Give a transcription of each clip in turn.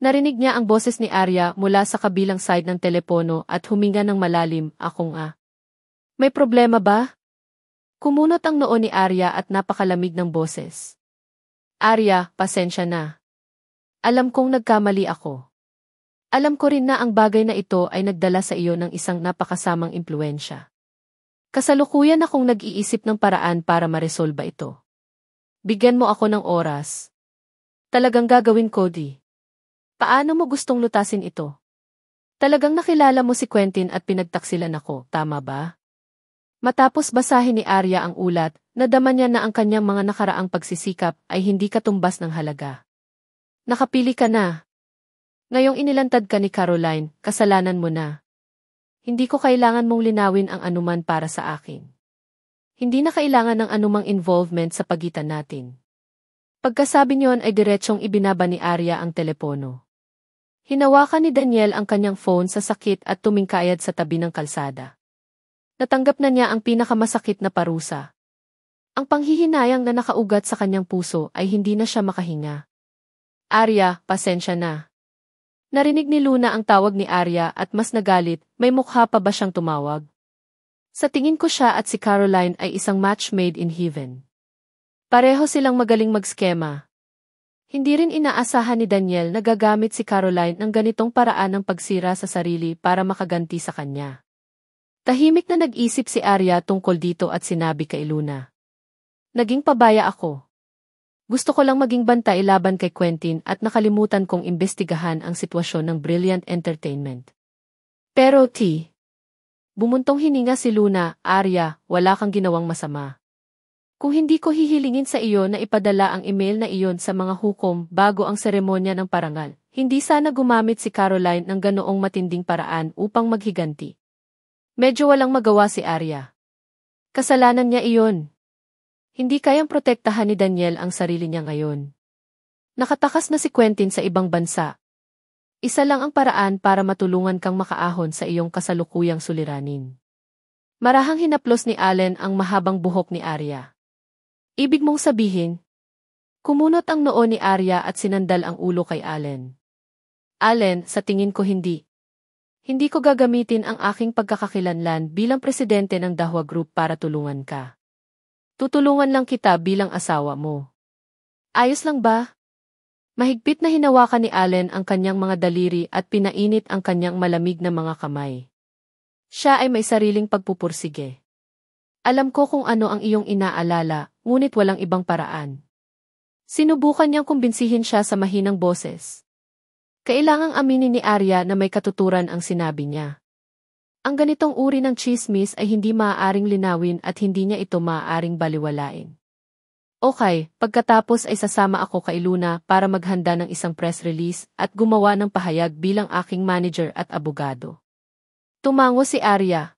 Narinig niya ang boses ni Arya mula sa kabilang side ng telepono at huminga ng malalim, May problema ba? Kumunot ang noo ni Arya at napakalamig ng boses. Arya, pasensya na. Alam kong nagkamali ako. Alam ko rin na ang bagay na ito ay nagdala sa iyo ng isang napakasamang impluwensya. Kasalukuyan akong nag-iisip ng paraan para maresolba ito. Bigyan mo ako ng oras. Talagang gagawin ko, di. Paano mo gustong lutasin ito? Talagang nakilala mo si Quentin at pinagtaksilan ako, tama ba? Matapos basahin ni Arya ang ulat, nadama niya na ang kanyang mga nakaraang pagsisikap ay hindi katumbas ng halaga. Nakapili ka na. Ngayong inilantad ka ni Caroline, kasalanan mo na. Hindi ko kailangan mong linawin ang anuman para sa akin. Hindi na kailangan ng anumang involvement sa pagitan natin. Pagkasabi niyon ay diretsong ibinaba ni Arya ang telepono. Hinawakan ni Daniel ang kanyang phone sa sakit at tumingkayad sa tabi ng kalsada. Natanggap na niya ang pinakamasakit na parusa. Ang panghihinayang na nakaugat sa kanyang puso ay hindi na siya makahinga. Arya, pasensya na. Narinig ni Luna ang tawag ni Arya at mas nagalit, may mukha pa ba siyang tumawag? Sa tingin ko siya at si Caroline ay isang match made in heaven. Pareho silang magaling magskema. Hindi rin inaasahan ni Daniel na gagamit si Caroline ng ganitong paraan ng pagsira sa sarili para makaganti sa kanya. Tahimik na nag-isip si Arya tungkol dito at sinabi kay Luna. Naging pabaya ako. Gusto ko lang maging bantay laban kay Quentin at nakalimutan kong imbestigahan ang sitwasyon ng Brilliant Entertainment. Pero bumuntong hininga si Luna, Arya, wala kang ginawang masama. Kung hindi ko hihilingin sa iyo na ipadala ang email na iyon sa mga hukom bago ang seremonya ng parangal, hindi sana gumamit si Caroline ng ganoong matinding paraan upang maghiganti. Medyo walang magawa si Arya. Kasalanan niya iyon. Hindi kayang protektahan ni Daniel ang sarili niya ngayon. Nakatakas na si Quentin sa ibang bansa. Isa lang ang paraan para matulungan kang makaahon sa iyong kasalukuyang suliranin. Marahang hinaplos ni Allen ang mahabang buhok ni Arya. Ibig mong sabihin? Kumunot ang noo ni Arya at sinandal ang ulo kay Allen. Allen, sa tingin ko hindi. Hindi ko gagamitin ang aking pagkakakilanlan bilang presidente ng Dahwa Group para tulungan ka. Tutulungan lang kita bilang asawa mo. Ayos lang ba? Mahigpit na hinawakan ni Allen ang kanyang mga daliri at pinainit ang kanyang malamig na mga kamay. Siya ay may sariling pagpupursige. Alam ko kung ano ang iyong inaalala, ngunit walang ibang paraan. Sinubukan niyang kumbinsihin siya sa mahinang boses. Kailangang aminin ni Arya na may katuturan ang sinabi niya. Ang ganitong uri ng chismis ay hindi maaaring linawin at hindi niya ito maaaring baliwalain. Okay, pagkatapos ay sasama ako kay Luna para maghanda ng isang press release at gumawa ng pahayag bilang aking manager at abogado. Tumango si Arya.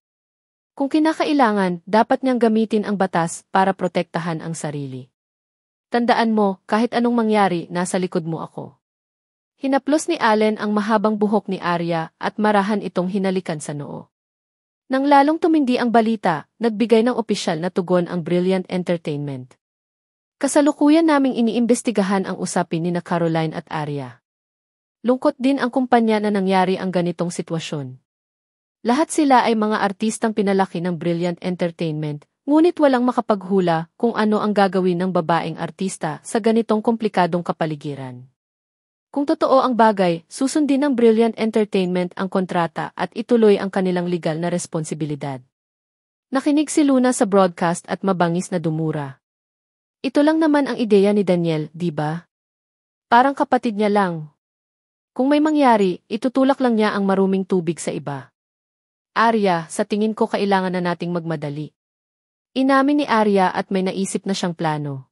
Kung kinakailangan, dapat niyang gamitin ang batas para protektahan ang sarili. Tandaan mo, kahit anong mangyari, nasa likod mo ako. Hinaplos ni Allen ang mahabang buhok ni Arya at marahan itong hinalikan sa noo. Nang lalong tumindi ang balita, nagbigay ng opisyal na tugon ang Brilliant Entertainment. Kasalukuyan naming iniimbestigahan ang usapin ni Caroline at Arya. Lungkot din ang kumpanya na nangyari ang ganitong sitwasyon. Lahat sila ay mga artistang pinalaki ng Brilliant Entertainment, ngunit walang makapaghula kung ano ang gagawin ng babaeng artista sa ganitong komplikadong kapaligiran. Kung totoo ang bagay, susundin ng Brilliant Entertainment ang kontrata at ituloy ang kanilang legal na responsibilidad. Nakinig si Luna sa broadcast at mabangis na dumura. Ito lang naman ang ideya ni Daniel, di ba? Parang kapatid niya lang. Kung may mangyari, itutulak lang niya ang maruming tubig sa iba. Arya, sa tingin ko kailangan na nating magmadali. Inamin ni Arya at may naisip na siyang plano.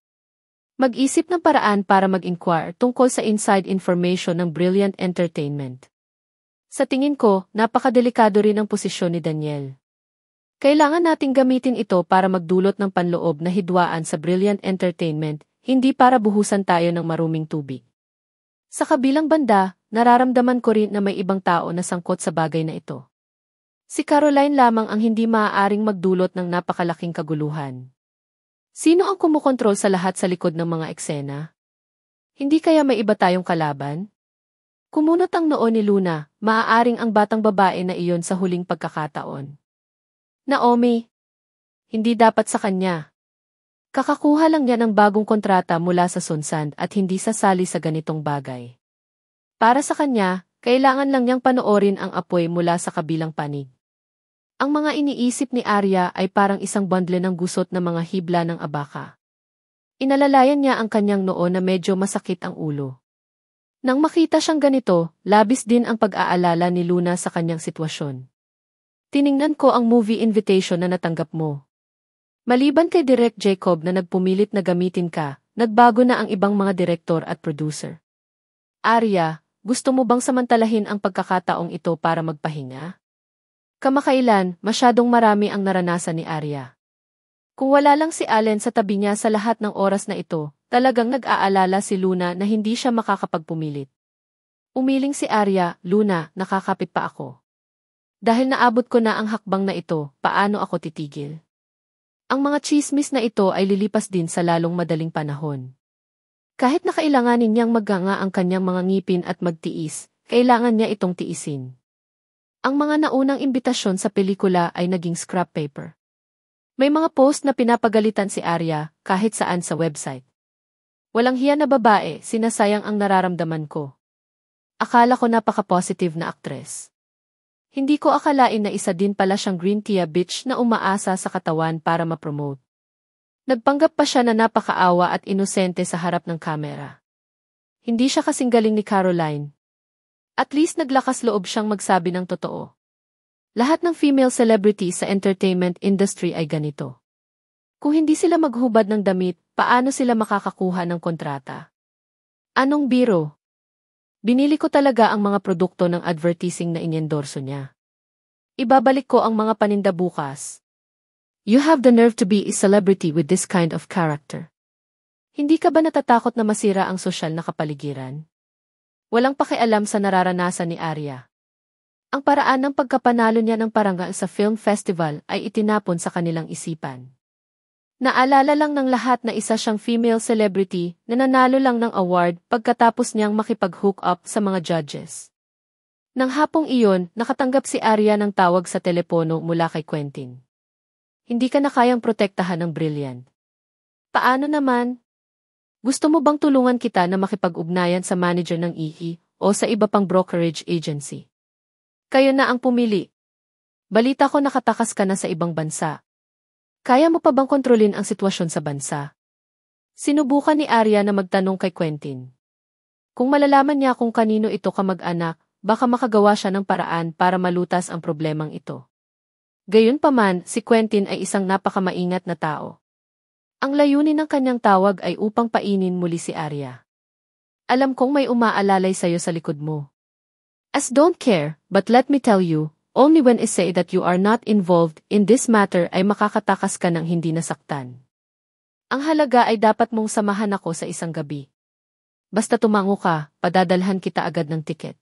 Mag-isip ng paraan para mag-inquire tungkol sa inside information ng Brilliant Entertainment. Sa tingin ko, napakadelikado rin ang posisyon ni Daniel. Kailangan nating gamitin ito para magdulot ng panloob na hidwaan sa Brilliant Entertainment, hindi para buhusan tayo ng maruming tubig. Sa kabilang banda, nararamdaman ko rin na may ibang tao na sangkot sa bagay na ito. Si Caroline lamang ang hindi maaaring magdulot ng napakalaking kaguluhan. Sino ang kumukontrol sa lahat sa likod ng mga eksena? Hindi kaya may iba tayong kalaban? Kumunot ang noo ni Luna, maaaring ang batang babae na iyon sa huling pagkakataon. Naomi, hindi dapat sa kanya. Kakakuha lang niya ng bagong kontrata mula sa Sunsand at hindi sasali sa ganitong bagay. Para sa kanya, kailangan lang niyang panoorin ang apoy mula sa kabilang panig. Ang mga iniisip ni Arya ay parang isang bundle ng gusot na mga hibla ng abaka. Inalalayan niya ang kanyang noo na medyo masakit ang ulo. Nang makita siyang ganito, labis din ang pag-aalala ni Luna sa kanyang sitwasyon. Tiningnan ko ang movie invitation na natanggap mo. Maliban kay Direk Jacob na nagpumilit na gamitin ka, nagbago na ang ibang mga direktor at producer. Arya, gusto mo bang samantalahin ang pagkakataong ito para magpahinga? Kamakailan, masyadong marami ang naranasan ni Arya. Kung wala lang si Allen sa tabi niya sa lahat ng oras na ito, talagang nag-aalala si Luna na hindi siya makakapagpumilit. Umiling si Arya, Luna, nakakapit pa ako. Dahil naabot ko na ang hakbang na ito, paano ako titigil? Ang mga chismis na ito ay lilipas din sa lalong madaling panahon. Kahit na kailanganin niyang maganga ang kanyang mga ngipin at magtiis, kailangan niya itong tiisin. Ang mga naunang imbitasyon sa pelikula ay naging scrap paper. May mga post na pinapagalitan si Arya kahit saan sa website. Walang hiya na babae, sinasayang ang nararamdaman ko. Akala ko napaka-positive na aktres. Hindi ko akalain na isa din pala siyang green tea bitch na umaasa sa katawan para ma-promote. Nagpanggap pa siya na napakaawa at inosente sa harap ng kamera. Hindi siya kasing galing ni Caroline. At least naglakas loob siyang magsabi ng totoo. Lahat ng female celebrity sa entertainment industry ay ganito. Kung hindi sila maghubad ng damit, paano sila makakakuha ng kontrata? Anong biro? Binili ko talaga ang mga produkto ng advertising na inendorso niya. Ibabalik ko ang mga paninda bukas. You have the nerve to be a celebrity with this kind of character. Hindi ka ba natatakot na masira ang sosyal na kapaligiran? Walang pakialam sa nararanasan ni Arya. Ang paraan ng pagkapanalo niya ng parangal sa film festival ay itinapon sa kanilang isipan. Naalala lang ng lahat na isa siyang female celebrity na nanalo lang ng award pagkatapos niyang makipag-hook up sa mga judges. Nang hapong iyon, nakatanggap si Arya ng tawag sa telepono mula kay Quentin. Hindi ka na kayang protektahan ng Brilliant. Paano naman? Gusto mo bang tulungan kita na makipag-ugnayan sa manager ng EE o sa iba pang brokerage agency? Kayo na ang pumili. Balita ko nakatakas ka na sa ibang bansa. Kaya mo pa bang kontrolin ang sitwasyon sa bansa? Sinubukan ni Arya na magtanong kay Quentin. Kung malalaman niya kung kanino ito kamag-anak, baka makagawa siya ng paraan para malutas ang problemang ito. Gayunpaman, si Quentin ay isang napakamaingat na tao. Ang layunin ng kanyang tawag ay upang painin muli si Arya. Alam kong may umaalalay sa'yo sa likod mo. As don't care, but let me tell you, only when I say that you are not involved in this matter ay makakatakas ka ng hindi nasaktan. Ang halaga ay dapat mong samahan ako sa isang gabi. Basta tumango ka, padadalhan kita agad ng tiket.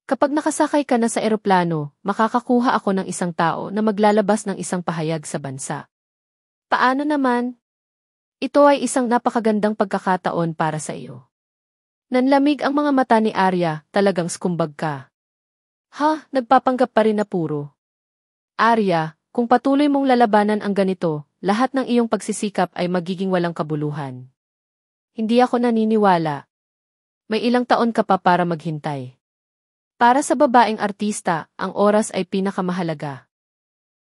Kapag nakasakay ka na sa eroplano, makakakuha ako ng isang tao na maglalabas ng isang pahayag sa bansa. Paano naman? Ito ay isang napakagandang pagkakataon para sa iyo. Nanlamig ang mga mata ni Arya, talagang skumbag ka. Ha, nagpapanggap pa rin na puro. Arya, kung patuloy mong lalabanan ang ganito, lahat ng iyong pagsisikap ay magiging walang kabuluhan. Hindi ako naniniwala. May ilang taon ka pa para maghintay. Para sa babaeng artista, ang oras ay pinakamahalaga.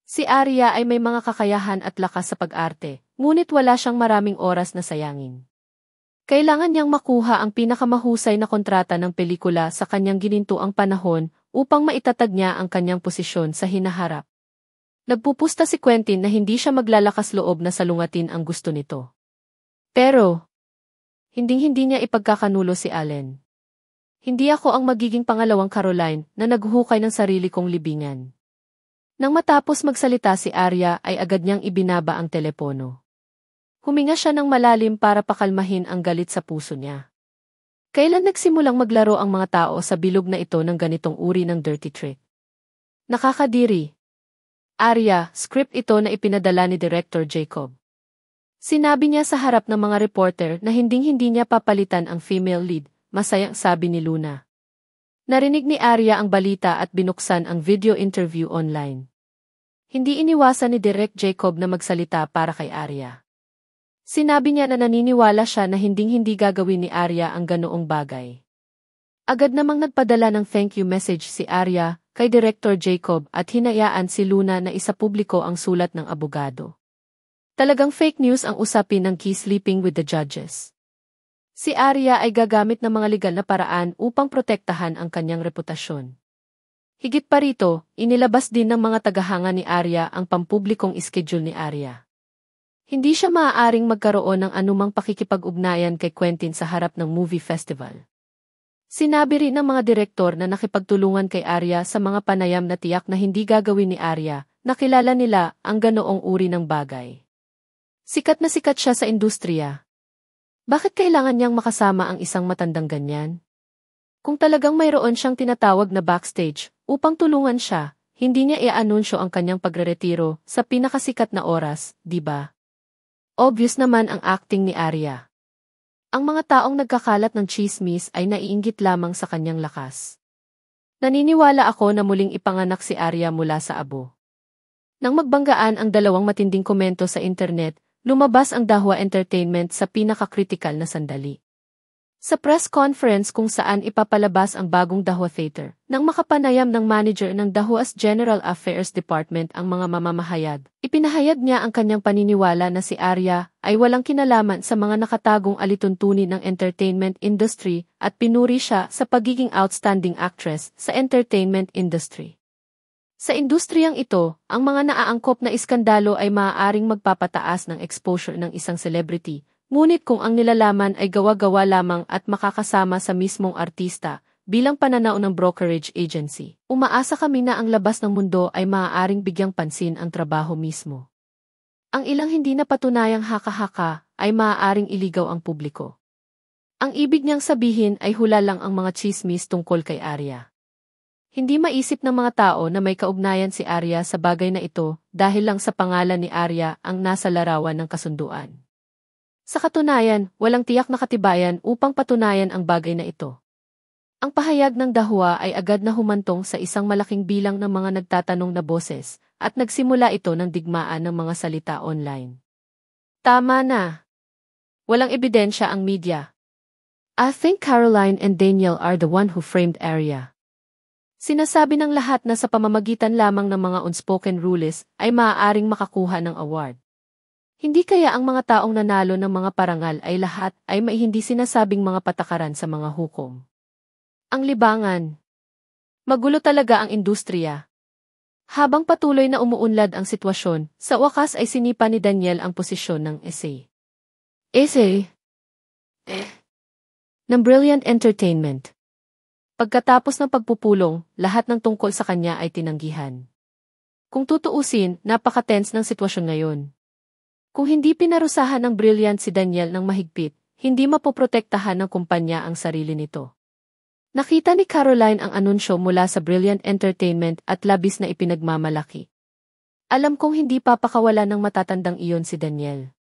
Si Arya ay may mga kakayahan at lakas sa pag-arte, ngunit wala siyang maraming oras na sayangin. Kailangan niyang makuha ang pinakamahusay na kontrata ng pelikula sa kanyang ginintuang panahon upang maitatag niya ang kanyang posisyon sa hinaharap. Nagpupusta si Quentin na hindi siya maglalakas loob na salungatin ang gusto nito. Pero, hinding-hindi niya ipagkakanulo si Allen. Hindi ako ang magiging pangalawang Caroline na naghuhukay ng sarili kong libingan. Nang matapos magsalita si Arya ay agad niyang ibinaba ang telepono. Huminga siya ng malalim para pakalmahin ang galit sa puso niya. Kailan nagsimulang maglaro ang mga tao sa bilog na ito ng ganitong uri ng dirty trick? Nakakadiri. Arya, script ito na ipinadala ni Director Jacob. Sinabi niya sa harap ng mga reporter na hinding-hindi niya papalitan ang female lead, masayang sabi ni Luna. Narinig ni Arya ang balita at binuksan ang video interview online. Hindi iniwasan ni Direk Jacob na magsalita para kay Arya. Sinabi niya na naniniwala siya na hinding-hindi gagawin ni Arya ang ganoong bagay. Agad namang nagpadala ng thank you message si Arya kay Director Jacob at hinayaan si Luna na isapubliko ang sulat ng abogado. Talagang fake news ang usapin ng Key Sleeping with the Judges. Si Arya ay gagamit ng mga legal na paraan upang protektahan ang kanyang reputasyon. Higit pa rito, inilabas din ng mga tagahanga ni Arya ang pampublikong schedule ni Arya. Hindi siya maaaring magkaroon ng anumang pakikipag-ugnayan kay Quentin sa harap ng movie festival. Sinabi rin ng mga direktor na nakipagtulungan kay Arya sa mga panayam na tiyak na hindi gagawin ni Arya, nakilala nila ang ganoong uri ng bagay. Sikat na sikat siya sa industriya. Bakit kailangan niyang makasama ang isang matandang ganyan? Kung talagang mayroon siyang tinatawag na backstage upang tulungan siya, hindi niya i-anunsyo ang kanyang pagreretiro sa pinakasikat na oras, di ba? Obvious naman ang acting ni Arya. Ang mga taong nagkakalat ng chismis ay naiinggit lamang sa kanyang lakas. Naniniwala ako na muling ipanganak si Arya mula sa abo. Nang magbanggaan ang dalawang matinding komento sa internet, lumabas ang Dahua Entertainment sa pinakakritikal na sandali. Sa press conference kung saan ipapalabas ang bagong Dahua Theater, nang makapanayam ng manager ng Dahua's General Affairs Department ang mga mamamahayag, ipinahayag niya ang kanyang paniniwala na si Arya ay walang kinalaman sa mga nakatagong alituntunin ng entertainment industry at pinuri siya sa pagiging outstanding actress sa entertainment industry. Sa industriyang ito, ang mga naaangkop na iskandalo ay maaaring magpapataas ng exposure ng isang celebrity, ngunit kung ang nilalaman ay gawa-gawa lamang at makakasama sa mismong artista, bilang pananaw ng brokerage agency, umaasa kami na ang labas ng mundo ay maaaring bigyang pansin ang trabaho mismo. Ang ilang hindi napatunayang haka-haka ay maaaring iligaw ang publiko. Ang ibig niyang sabihin ay hula lang ang mga chismis tungkol kay Arya. Hindi maisip ng mga tao na may kaugnayan si Arya sa bagay na ito dahil lang sa pangalan ni Arya ang nasa larawan ng kasunduan. Sa katunayan, walang tiyak na katibayan upang patunayan ang bagay na ito. Ang pahayag ng Dahua ay agad na humantong sa isang malaking bilang ng mga nagtatanong na boses at nagsimula ito ng digmaan ng mga salita online. Tama na. Walang ebidensya ang media. I think Caroline and Daniel are the one who framed Arya. Sinasabi ng lahat na sa pamamagitan lamang ng mga unspoken rules ay maaaring makakuha ng award. Hindi kaya ang mga taong nanalo ng mga parangal ay lahat ay may hindi sinasabing mga patakaran sa mga hukom. Ang libangan. Magulo talaga ang industriya. Habang patuloy na umuunlad ang sitwasyon, sa wakas ay sinipa ni Daniel ang posisyon ng ng Brilliant Entertainment. Pagkatapos ng pagpupulong, lahat ng tungkol sa kanya ay tinanggihan. Kung tutuusin, napaka-tense ng sitwasyon ngayon. Kung hindi pinarusahan ng Brilliant si Daniel ng mahigpit, hindi mapoprotektahan ng kumpanya ang sarili nito. Nakita ni Caroline ang anunsyo mula sa Brilliant Entertainment at labis na ipinagmamalaki. Alam kong hindi papakawala ng matatandang iyon si Daniel.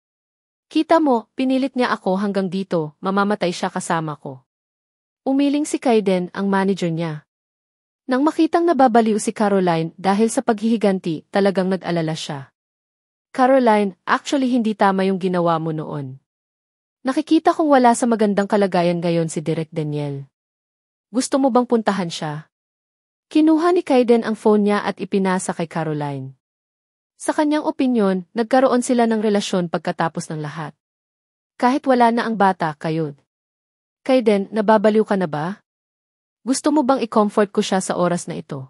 Kita mo, pinilit niya ako hanggang dito, mamamatay siya kasama ko. Umiling si Kaiden, ang manager niya. Nang makitang nababaliw si Caroline dahil sa paghihiganti, talagang nag-alala siya. Caroline, actually hindi tama yung ginawa mo noon. Nakikita kong wala sa magandang kalagayan ngayon si Direk Daniel. Gusto mo bang puntahan siya? Kinuha ni Kaiden ang phone niya at ipinasa kay Caroline. Sa kanyang opinyon, nagkaroon sila ng relasyon pagkatapos ng lahat. Kahit wala na ang bata, kayo. Kaiden, nababaliw ka na ba? Gusto mo bang i-comfort ko siya sa oras na ito?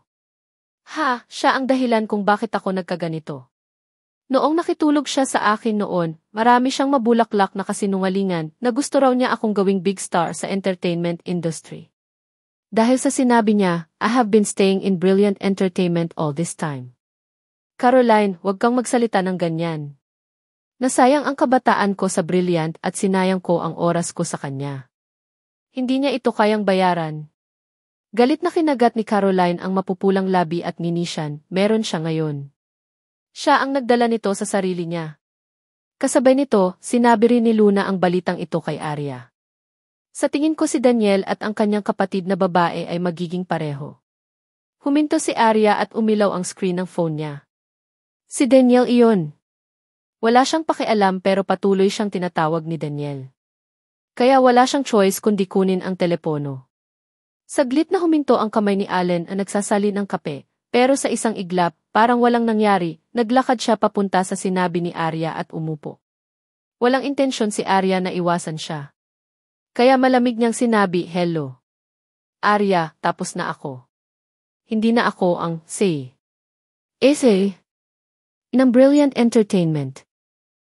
Ha, siya ang dahilan kung bakit ako nagkaganito. Noong nakitulog siya sa akin noon, marami siyang mabulaklak na kasinungalingan na gusto raw niya akong gawing big star sa entertainment industry. Dahil sa sinabi niya, I have been staying in Brilliant Entertainment all this time. Caroline, huwag kang magsalita ng ganyan. Nasayang ang kabataan ko sa Brilliant at sinayang ko ang oras ko sa kanya. Hindi niya ito kayang bayaran. Galit na kinagat ni Caroline ang mapupulang labi at nginisyan, meron siya ngayon. Siya ang nagdala nito sa sarili niya. Kasabay nito, sinabi rin ni Luna ang balitang ito kay Arya. Sa tingin ko si Daniel at ang kanyang kapatid na babae ay magiging pareho. Huminto si Arya at umilaw ang screen ng phone niya. Si Daniel iyon. Wala siyang pakialam pero patuloy siyang tinatawag ni Daniel. Kaya wala siyang choice kundi kunin ang telepono. Saglit na huminto ang kamay ni Allen ang nagsasalin ng kape, pero sa isang iglap, parang walang nangyari, naglakad siya papunta sa sinabi ni Arya at umupo. Walang intensyon si Arya na iwasan siya. Kaya malamig niyang sinabi, "Hello. Arya, tapos na ako. Hindi na ako ang ng Brilliant Entertainment.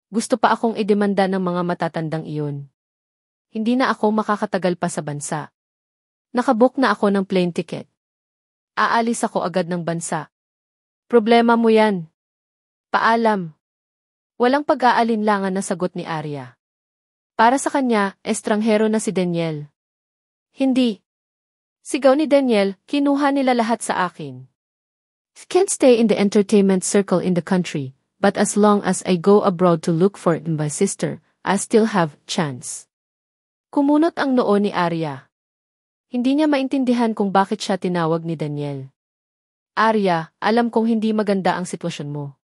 Gusto pa akong idemanda ng mga matatandang iyon. Hindi na ako makakatagal pa sa bansa. Nakabook na ako ng plane ticket. Aalis ako agad ng bansa. Problema mo yan. Paalam." Walang pag-aalinlangan na sagot ni Arya. Para sa kanya, estranghero na si Daniel. Hindi. Sigaw ni Daniel, "Kinuha nila lahat sa akin. Can't stay in the entertainment circle in the country, but as long as I go abroad to look for my sister, I still have chance." Kumunot ang noo ni Arya. Hindi niya maintindihan kung bakit siya tinawag ni Daniel. "Arya, alam kong hindi maganda ang sitwasyon mo.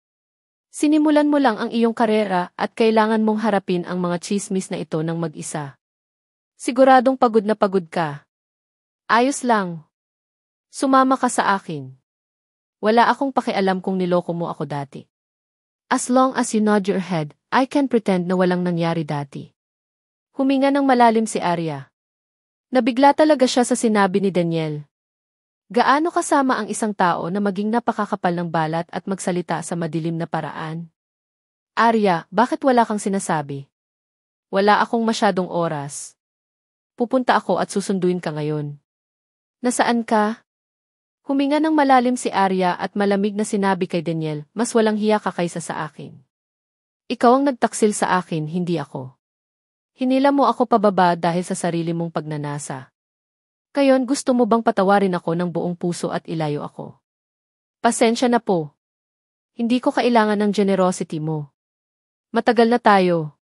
Sinimulan mo lang ang iyong karera at kailangan mong harapin ang mga tsismis na ito ng mag-isa. Siguradong pagod na pagod ka. Ayos lang. Sumama ka sa akin. Wala akong pakialam kung niloko mo ako dati. As long as you nod your head, I can pretend na walang nangyari dati." Huminga ng malalim si Arya. Nabigla talaga siya sa sinabi ni Daniel. Gaano kasama ang isang tao na maging napakakapal ng balat at magsalita sa madilim na paraan? "Arya, bakit wala kang sinasabi?" "Wala akong masyadong oras. Pupunta ako at susunduin ka ngayon." "Nasaan ka?" Huminga ng malalim si Arya at malamig na sinabi kay Daniel, "Mas walang hiya ka kaysa sa akin. Ikaw ang nagtaksil sa akin, hindi ako. Hinila mo ako pababa dahil sa sarili mong pagnanasa. Ngayon gusto mo bang patawarin ako ng buong puso at ilayo ako? Pasensya na po. Hindi ko kailangan ng generosity mo. Matagal na tayo.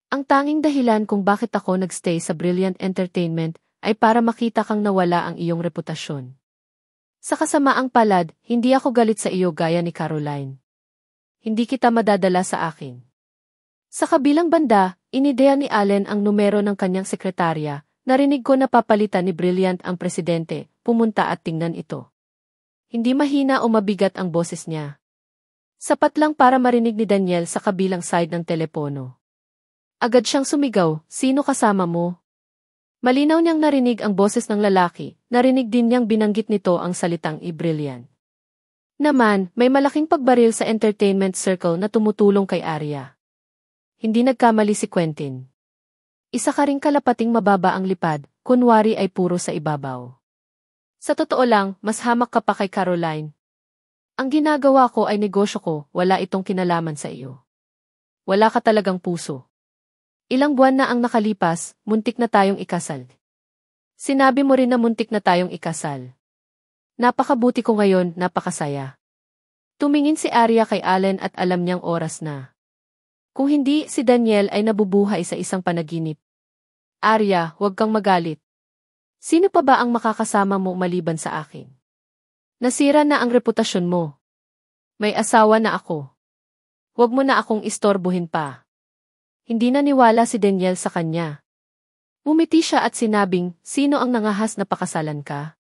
Ang tanging dahilan kung bakit ako nagstay sa Brilliant Entertainment ay para makita kang nawala ang iyong reputasyon. Sa kasamaang palad, hindi ako galit sa iyo gaya ni Caroline. Hindi kita madadala sa akin." Sa kabilang banda, inideya ni Allen ang numero ng kanyang sekretarya. "Narinig ko na papalitan ni Brilliant ang presidente, pumunta at tingnan ito." Hindi mahina o mabigat ang boses niya. Sapat lang para marinig ni Daniel sa kabilang side ng telepono. Agad siyang sumigaw, "Sino kasama mo?" Malinaw niyang narinig ang boses ng lalaki, narinig din niyang binanggit nito ang salitang i-Brilliant. Naman, may malaking pagbaril sa entertainment circle na tumutulong kay Arya. Hindi nagkamali si Quentin. Isa ka ring kalapating mababa ang lipad, kunwari ay puro sa ibabaw. Sa totoo lang, mas hamak ka pa kay Caroline. Ang ginagawa ko ay negosyo ko, wala itong kinalaman sa iyo. Wala ka talagang puso. Ilang buwan na ang nakalipas, muntik na tayong ikasal. Sinabi mo rin na muntik na tayong ikasal. Napakabuti ko ngayon, napakasaya. Tumingin si Arya kay Allen at alam niyang oras na. Kung hindi, si Daniel ay nabubuhay sa isang panaginip. "Arya, huwag kang magalit. Sino pa ba ang makakasama mo maliban sa akin? Nasira na ang reputasyon mo. May asawa na ako. Huwag mo na akong istorbohin pa." Hindi naniwala si Daniel sa kanya. Umiti siya at sinabing, "Sino ang nangahas na pakasalan ka?"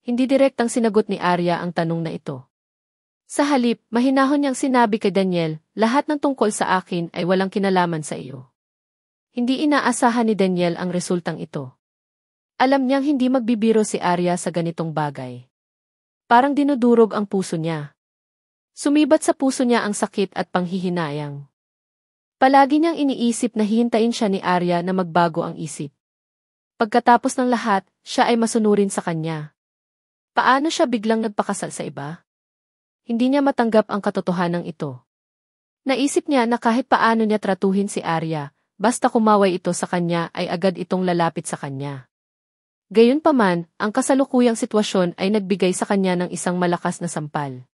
Hindi direktang sinagot ni Arya ang tanong na ito. Sa halip, mahinahon niyang sinabi kay Daniel, "Lahat ng tungkol sa akin ay walang kinalaman sa iyo." Hindi inaasahan ni Daniel ang resultang ito. Alam niyang hindi magbibiro si Arya sa ganitong bagay. Parang dinudurog ang puso niya. Sumibat sa puso niya ang sakit at panghihinayang. Palagi niyang iniisip na hihintayin siya ni Arya na magbago ang isip. Pagkatapos ng lahat, siya ay masunurin sa kanya. Paano siya biglang nagpakasal sa iba? Hindi niya matanggap ang katotohanan ito. Naisip niya na kahit paano niya tratuhin si Arya, basta kumaway ito sa kanya ay agad itong lalapit sa kanya. Gayunpaman, ang kasalukuyang sitwasyon ay nagbigay sa kanya ng isang malakas na sampal.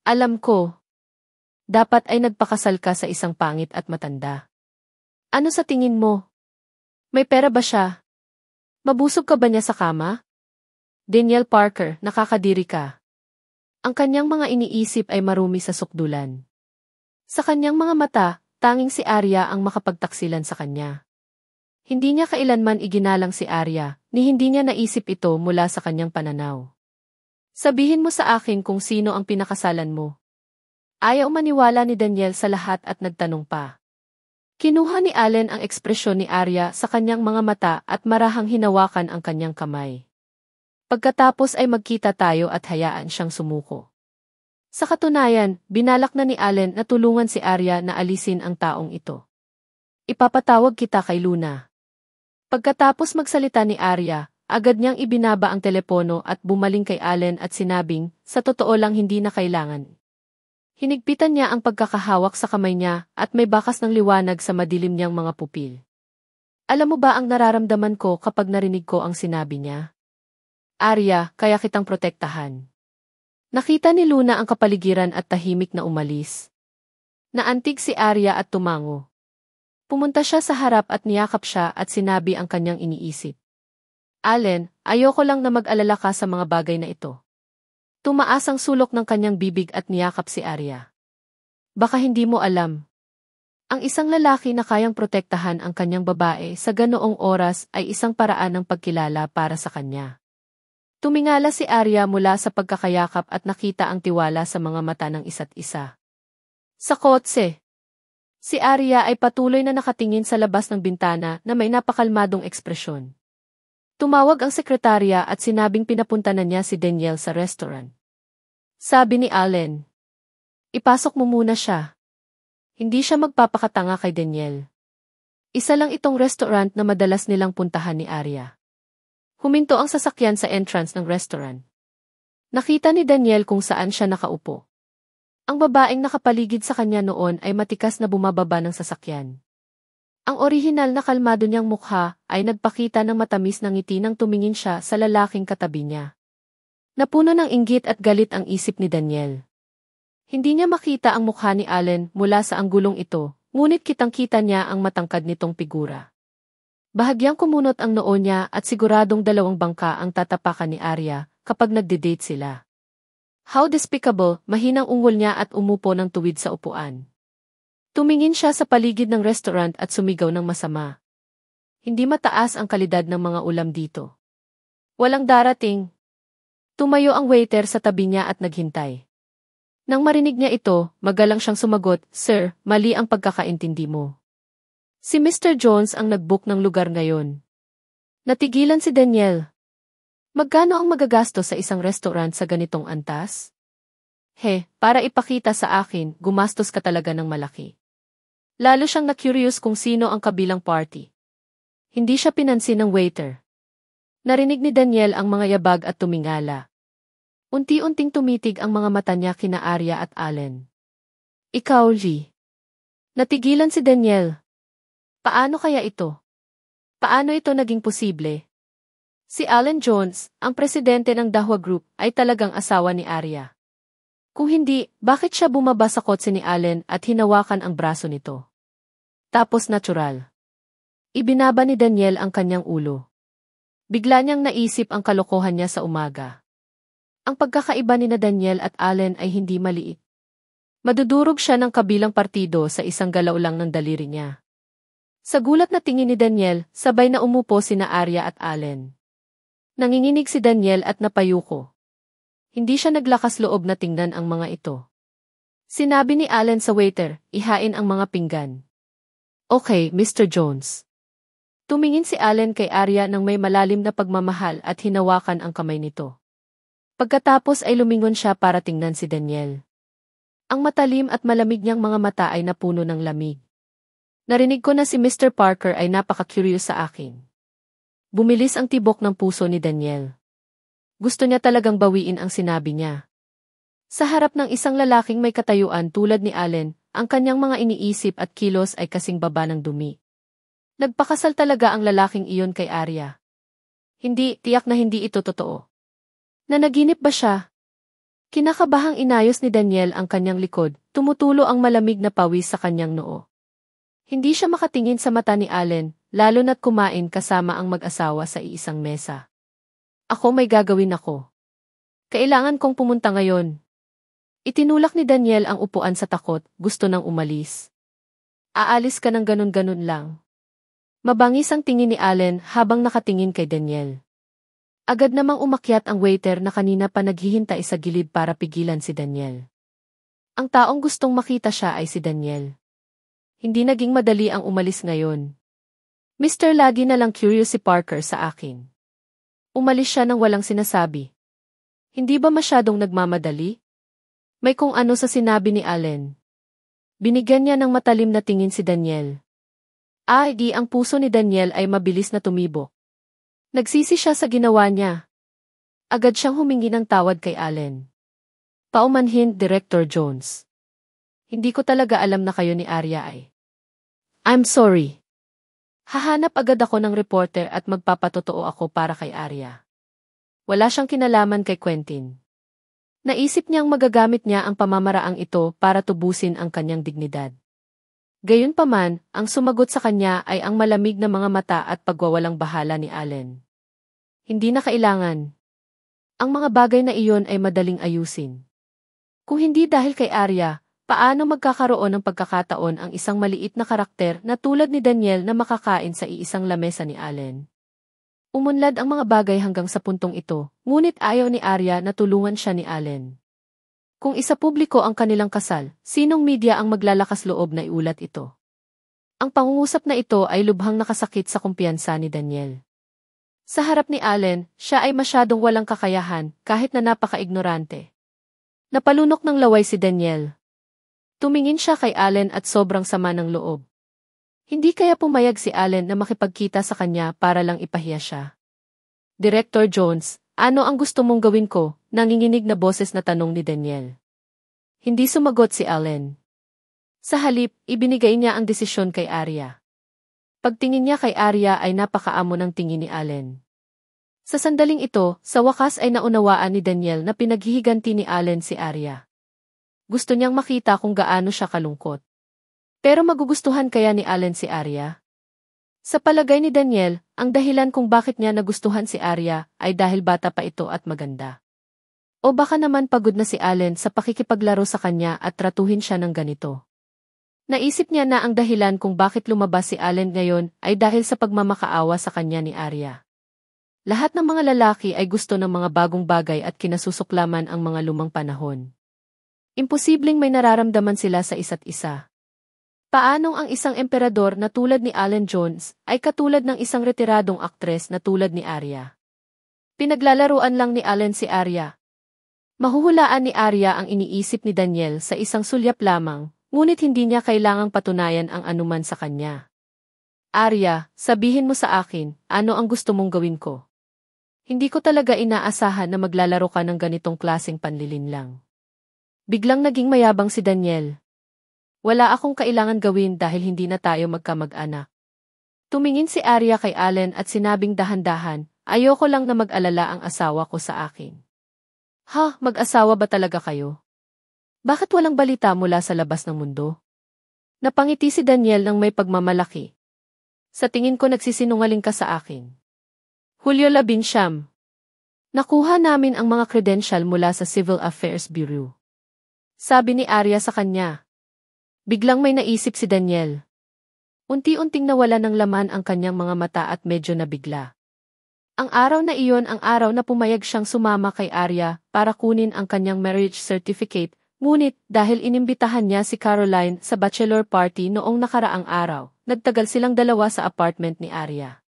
"Alam ko. Dapat ay nagpakasal ka sa isang pangit at matanda. Ano sa tingin mo? May pera ba siya? Mabusog ka ba niya sa kama? Daniel Parker, nakakadiri ka. Ang kanyang mga iniisip ay marumi sa sukdulan. Sa kanyang mga mata, tanging si Arya ang makapagtaksilan sa kanya. Hindi niya kailanman iginalang si Arya, ni hindi niya naisip ito mula sa kanyang pananaw. Sabihin mo sa akin kung sino ang pinakasalan mo. Ayaw maniwala ni Daniel sa lahat at nagtanong pa. Kinuha ni Allen ang ekspresyon ni Arya sa kanyang mga mata at marahang hinawakan ang kanyang kamay. Pagkatapos ay magkita tayo at hayaan siyang sumuko. Sa katunayan, binalak na ni Allen na tulungan si Arya na alisin ang taong ito. Ipapatawag kita kay Luna. Pagkatapos magsalita ni Arya, agad niyang ibinaba ang telepono at bumaling kay Allen at sinabing, sa totoo lang hindi na kailangan. Hinigpitan niya ang pagkakahawak sa kamay niya at may bakas ng liwanag sa madilim niyang mga pupil. Alam mo ba ang nararamdaman ko kapag narinig ko ang sinabi niya? Arya, kaya kitang protektahan. Nakita ni Luna ang kapaligiran at tahimik na umalis. Naantig si Arya at tumango. Pumunta siya sa harap at niyakap siya at sinabi ang kanyang iniisip. Allen, ayoko lang na mag-alala ka sa mga bagay na ito. Tumaas ang sulok ng kanyang bibig at niyakap si Arya. Baka hindi mo alam. Ang isang lalaki na kayang protektahan ang kanyang babae sa ganoong oras ay isang paraan ng pagkilala para sa kanya. Tumingala si Arya mula sa pagkakayakap at nakita ang tiwala sa mga mata ng isa't isa. Sa kotse, si Arya ay patuloy na nakatingin sa labas ng bintana na may napakalmadong ekspresyon. Tumawag ang sekretarya at sinabing pinapunta na niya si Daniel sa restaurant. Sabi ni Allen, ipasok mo muna siya. Hindi siya magpapakatanga kay Daniel. Isa lang itong restaurant na madalas nilang puntahan ni Arya. Huminto ang sasakyan sa entrance ng restaurant. Nakita ni Daniel kung saan siya nakaupo. Ang babaeng nakapaligid sa kanya noon ay matikas na bumababa ng sasakyan. Ang orihinal na kalmado niyang mukha ay nagpakita ng matamis na ngiti nang tumingin siya sa lalaking katabi niya. Napuno ng inggit at galit ang isip ni Daniel. Hindi niya makita ang mukha ni Allen mula sa anggulong ito, ngunit kitang-kita niya ang matangkad nitong figura. Bahagyang kumunot ang noo niya at siguradong dalawang bangka ang tatapakan ni Arya kapag nagde-date sila. How despicable, mahinang ungol niya at umupo ng tuwid sa upuan. Tumingin siya sa paligid ng restaurant at sumigaw ng masama. Hindi mataas ang kalidad ng mga ulam dito. Walang darating. Tumayo ang waiter sa tabi niya at naghintay. Nang marinig niya ito, magalang siyang sumagot, Sir, mali ang pagkakaintindi mo. Si Mr. Jones ang nag-book ng lugar ngayon. Natigilan si Daniel. Magkano ang magagastos sa isang restaurant sa ganitong antas? Para ipakita sa akin, gumastos ka talaga ng malaki. Lalo siyang na-curious kung sino ang kabilang party. Hindi siya pinansin ng waiter. Narinig ni Daniel ang mga yabag at tumingala. Unti-unting tumitig ang mga mata niya kina Arya at Allen. Ikaw, Lee. Natigilan si Daniel. Paano kaya ito? Paano ito naging posible? Si Allen Jones, ang presidente ng Dahua Group, ay talagang asawa ni Arya. Kung hindi, bakit siya bumaba sa kotse ni Allen at hinawakan ang braso nito? Tapos natural. Ibinaba ni Daniel ang kanyang ulo. Bigla niyang naisip ang kalokohan niya sa umaga. Ang pagkakaiba ni Daniel at Allen ay hindi maliit. Madudurog siya ng kabilang partido sa isang galaw lang ng daliri niya. Sa gulat na tingin ni Daniel, sabay na umupo sina Arya at Allen. Nanginginig si Daniel at napayuko. Hindi siya naglakas loob na tingnan ang mga ito. Sinabi ni Allen sa waiter, ihain ang mga pinggan. Okay, Mr. Jones. Tumingin si Allen kay Arya nang may malalim na pagmamahal at hinawakan ang kamay nito. Pagkatapos ay lumingon siya para tingnan si Daniel. Ang matalim at malamig niyang mga mata ay napuno ng lamig. Narinig ko na si Mr. Parker ay napaka-curious sa akin. Bumilis ang tibok ng puso ni Daniel. Gusto niya talagang bawiin ang sinabi niya. Sa harap ng isang lalaking may katayuan tulad ni Allen, ang kanyang mga iniisip at kilos ay kasing baba ng dumi. Nagpakasal talaga ang lalaking iyon kay Arya. Hindi, tiyak na hindi ito totoo. Nanaginip ba siya? Kinakabahang inayos ni Daniel ang kanyang likod, tumutulo ang malamig na pawis sa kanyang noo. Hindi siya makatingin sa mata ni Allen, lalo na't kumain kasama ang mag-asawa sa iisang mesa. Ako may gagawin ako. Kailangan kong pumunta ngayon. Itinulak ni Daniel ang upuan sa takot, gusto nang umalis. Aalis ka ng ganun-ganun lang. Mabangis ang tingin ni Allen habang nakatingin kay Daniel. Agad namang umakyat ang waiter na kanina pa naghihintay sa gilid para pigilan si Daniel. Ang taong gustong makita siya ay si Daniel. Hindi naging madali ang umalis ngayon. Mr. Lagi na lang curious si Parker sa akin. Umalis siya nang walang sinasabi. Hindi ba masyadong nagmamadali? May kung ano sa sinabi ni Allen. Binigyan niya ng matalim na tingin si Daniel. Di ang puso ni Daniel ay mabilis na tumibok. Nagsisi siya sa ginawa niya. Agad siyang humingi ng tawad kay Allen. Paumanhin, Director Jones. Hindi ko talaga alam na kayo ni Arya ay. I'm sorry. Hahanap agad ako ng reporter at magpapatotoo ako para kay Arya. Wala siyang kinalaman kay Quentin. Naisip niyang magagamit niya ang pamamaraang ito para tubusin ang kanyang dignidad. Gayunpaman, ang sumagot sa kanya ay ang malamig na mga mata at pagwawalang bahala ni Allen. Hindi na kailangan. Ang mga bagay na iyon ay madaling ayusin. Kung hindi dahil kay Arya, paano magkakaroon ng pagkakataon ang isang maliit na karakter na tulad ni Daniel na makakain sa iisang lamesa ni Allen? Umunlad ang mga bagay hanggang sa puntong ito, ngunit ayaw ni Arya na tulungan siya ni Allen. Kung isapubliko ang kanilang kasal, sinong media ang maglalakas loob na iulat ito? Ang pangungusap na ito ay lubhang nakasakit sa kumpiyansa ni Daniel. Sa harap ni Allen, siya ay masyadong walang kakayahan kahit na napaka-ignorante. Napalunok ng laway si Daniel. Tumingin siya kay Allen at sobrang sama ng loob. Hindi kaya pumayag si Allen na makipagkita sa kanya para lang ipahiya siya. Director Jones, ano ang gusto mong gawin ko? Nanginginig na boses na tanong ni Daniel. Hindi sumagot si Allen. Sa halip, ibinigay niya ang desisyon kay Arya. Pagtingin niya kay Arya ay napakaamo ng tingin ni Allen. Sa sandaling ito, sa wakas ay naunawaan ni Daniel na pinaghihiganti ni Allen si Arya. Gusto niyang makita kung gaano siya kalungkot. Pero magugustuhan kaya ni Allen si Arya? Sa palagay ni Daniel, ang dahilan kung bakit niya nagustuhan si Arya ay dahil bata pa ito at maganda. O baka naman pagod na si Allen sa pakikipaglaro sa kanya at tratuhin siya ng ganito. Naisip niya na ang dahilan kung bakit lumabas si Allen ngayon ay dahil sa pagmamakaawa sa kanya ni Arya. Lahat ng mga lalaki ay gusto ng mga bagong bagay at kinasusuklaman ang mga lumang panahon. Imposibleng may nararamdaman sila sa isa't isa. Paanong ang isang emperador na tulad ni Allen Jones ay katulad ng isang retiradong aktres na tulad ni Arya? Pinaglalaruan lang ni Allen si Arya. Mahuhulaan ni Arya ang iniisip ni Daniel sa isang sulyap lamang, ngunit hindi niya kailangang patunayan ang anuman sa kanya. Arya, sabihin mo sa akin, ano ang gusto mong gawin ko? Hindi ko talaga inaasahan na maglalaro ka ng ganitong klaseng panlilinlang. Biglang naging mayabang si Daniel. Wala akong kailangan gawin dahil hindi na tayo magkamag-anak. Tumingin si Arya kay Allen at sinabing dahan-dahan, ayoko lang na mag-alala ang asawa ko sa akin. Mag-asawa ba talaga kayo? Bakit walang balita mula sa labas ng mundo? Napangiti si Daniel ng may pagmamalaki. Sa tingin ko nagsisinungaling ka sa akin. Hulyo 19. Nakuha namin ang mga credential mula sa Civil Affairs Bureau. Sabi ni Arya sa kanya. Biglang may naisip si Daniel. Unti-unting nawala ng laman ang kanyang mga mata at medyo nabigla. Ang araw na iyon ang araw na pumayag siyang sumama kay Arya para kunin ang kanyang marriage certificate, ngunit dahil inimbitahan niya si Caroline sa bachelor party noong nakaraang araw, nagtagal silang dalawa sa apartment ni Arya.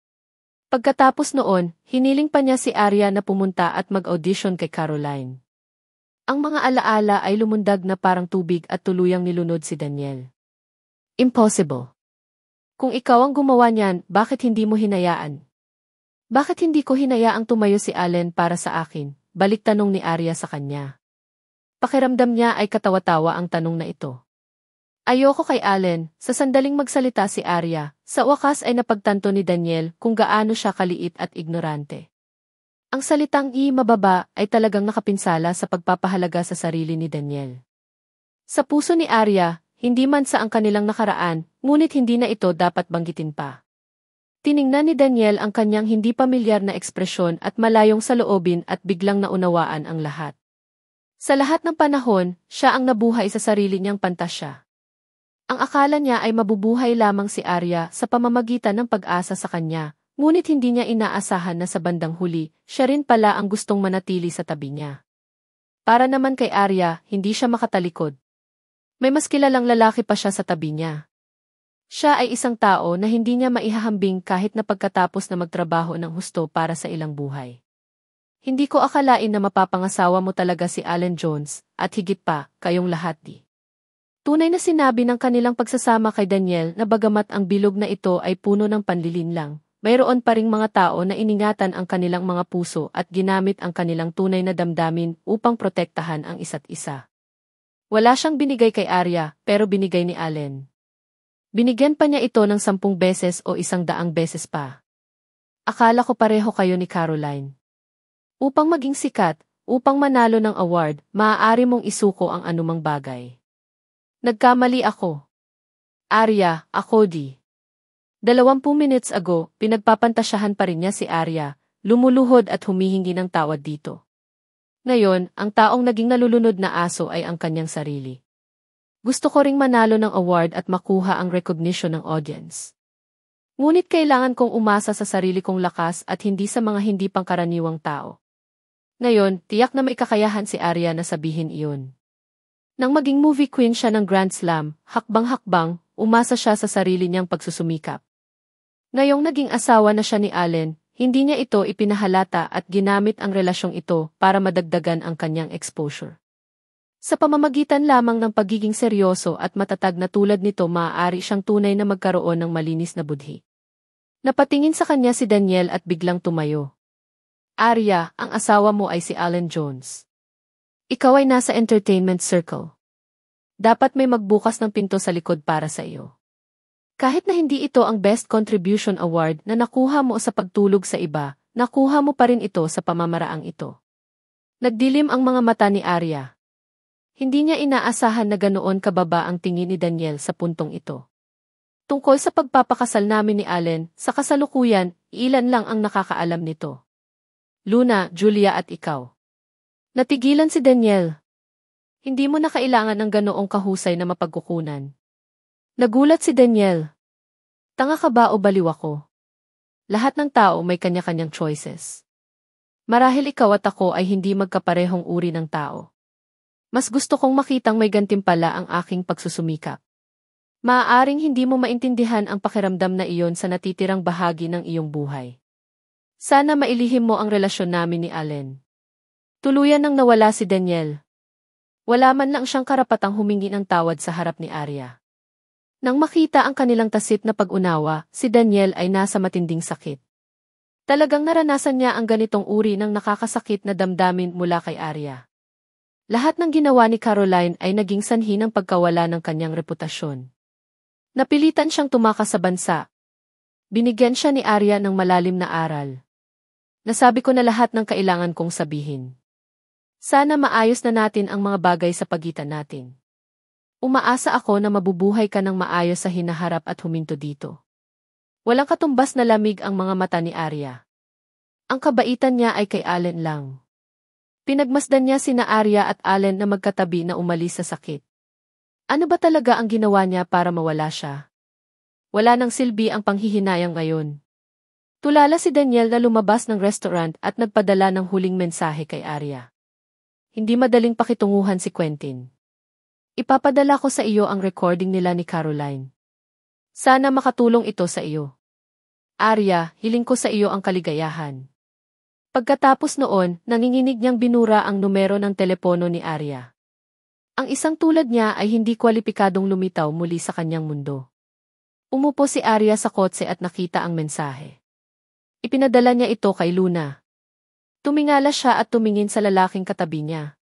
Pagkatapos noon, hiniling pa niya si Arya na pumunta at mag-audition kay Caroline. Ang mga alaala ay lumundag na parang tubig at tuluyang nilunod si Daniel. Impossible. Kung ikaw ang gumawa niyan, bakit hindi mo hinayaan? Bakit hindi ko hinayaang tumayo si Allen para sa akin? Balik tanong ni Arya sa kanya. Pakiramdam niya ay katawa-tawa ang tanong na ito. Ayoko kay Allen, sa sandaling magsalita si Arya, sa wakas ay napagtanto ni Daniel kung gaano siya kaliit at ignorante. Ang salitang mababa ay talagang nakapinsala sa pagpapahalaga sa sarili ni Daniel. Sa puso ni Arya, hindi man sa ang kanilang nakaraan, ngunit hindi na ito dapat banggitin pa. Tiningnan ni Daniel ang kanyang hindi pamilyar na ekspresyon at malayong saloobin at biglang naunawaan ang lahat. Sa lahat ng panahon, siya ang nabuhay sa sarili niyang pantasya. Ang akala niya ay mabubuhay lamang si Arya sa pamamagitan ng pag-asa sa kanya, ngunit hindi niya inaasahan na sa bandang huli, siya rin pala ang gustong manatili sa tabi niya. Para naman kay Arya, hindi siya makatalikod. May mas kilalang lalaki pa siya sa tabi niya. Siya ay isang tao na hindi niya maihahambing kahit na pagkatapos na magtrabaho ng husto para sa ilang buhay. Hindi ko akalain na mapapangasawa mo talaga si Allen Jones, at higit pa, kayong lahat di. Tunay na sinabi ng kanilang pagsasama kay Daniel na bagamat ang bilog na ito ay puno ng panlilinlang, mayroon pa ring mga tao na iningatan ang kanilang mga puso at ginamit ang kanilang tunay na damdamin upang protektahan ang isa't isa. Wala siyang binigay kay Arya, pero binigay ni Allen. Binigyan pa niya ito ng 10 beses o 100 beses pa. Akala ko pareho kayo ni Caroline. Upang maging sikat, upang manalo ng award, maaari mong isuko ang anumang bagay. Nagkamali ako. Arya, ako di. 20 minutes ago, pinagpapantasyahan pa rin niya si Arya, lumuluhod at humihingi ng tawad dito. Ngayon, ang taong naging nalulunod na aso ay ang kanyang sarili. Gusto ko ring manalo ng award at makuha ang recognition ng audience. Ngunit kailangan kong umasa sa sarili kong lakas at hindi sa mga hindi pangkaraniwang tao. Ngayon, tiyak na may kakayahan si Arya na sabihin iyon. Nang maging movie queen siya ng Grand Slam, hakbang-hakbang, umasa siya sa sarili niyang pagsusumikap. Ngayong naging asawa na siya ni Allen, hindi niya ito ipinahalata at ginamit ang relasyong ito para madagdagan ang kanyang exposure. Sa pamamagitan lamang ng pagiging seryoso at matatag na tulad nito maaari siyang tunay na magkaroon ng malinis na budhi. Napatingin sa kanya si Daniel at biglang tumayo. Arya, ang asawa mo ay si Allen Jones. Ikaw ay nasa entertainment circle. Dapat may magbukas ng pinto sa likod para sa iyo. Kahit na hindi ito ang Best Contribution Award na nakuha mo sa pagtulog sa iba, nakuha mo pa rin ito sa pamamaraang ito. Nagdilim ang mga mata ni Arya. Hindi niya inaasahan na ganoon kababa ang tingin ni Daniel sa puntong ito. Tungkol sa pagpapakasal namin ni Allen, sa kasalukuyan, ilan lang ang nakakaalam nito. Luna, Julia at ikaw. Natigilan si Daniel. Hindi mo na kailangan ng ganoong kahusay na mapagkukunan. Nagulat si Daniel. Tanga ka ba o baliw ako? Lahat ng tao may kanya-kanyang choices. Marahil ikaw at ako ay hindi magkaparehong uri ng tao. Mas gusto kong makitang may gantimpala ang aking pagsusumikap. Maaaring hindi mo maintindihan ang pakiramdam na iyon sa natitirang bahagi ng iyong buhay. Sana mailihim mo ang relasyon namin ni Allen. Tuluyan nang nawala si Daniel. Wala man lang siyang karapatang humingi ng tawad sa harap ni Arya. Nang makita ang kanilang tasit na pag-unawa, si Daniel ay nasa matinding sakit. Talagang naranasan niya ang ganitong uri ng nakakasakit na damdamin mula kay Arya. Lahat ng ginawa ni Caroline ay naging sanhi ng pagkawala ng kanyang reputasyon. Napilitan siyang tumakas sa bansa. Binigyan siya ni Arya ng malalim na aral. Nasabi ko na lahat ng kailangan kong sabihin. Sana maayos na natin ang mga bagay sa pagitan natin. Umaasa ako na mabubuhay ka ng maayos sa hinaharap at huminto dito. Walang katumbas na lamig ang mga mata ni Arya. Ang kabaitan niya ay kay Allen lang. Pinagmasdan niya sina Arya at Allen na magkatabi na umalis sa sakit. Ano ba talaga ang ginawa niya para mawala siya? Wala nang silbi ang panghihinayang ngayon. Tulala si Daniel na lumabas ng restaurant at nagpadala ng huling mensahe kay Arya. Hindi madaling pakitunguhan si Quentin. Ipapadala ko sa iyo ang recording nila ni Caroline. Sana makatulong ito sa iyo. Arya, hiling ko sa iyo ang kaligayahan. Pagkatapos noon, nanginginig niyang binura ang numero ng telepono ni Arya. Ang isang tulad niya ay hindi kwalipikadong lumitaw muli sa kanyang mundo. Umupo si Arya sa kotse at nakita ang mensahe. Ipinadala niya ito kay Luna. Tumingala siya at tumingin sa lalaking katabi niya.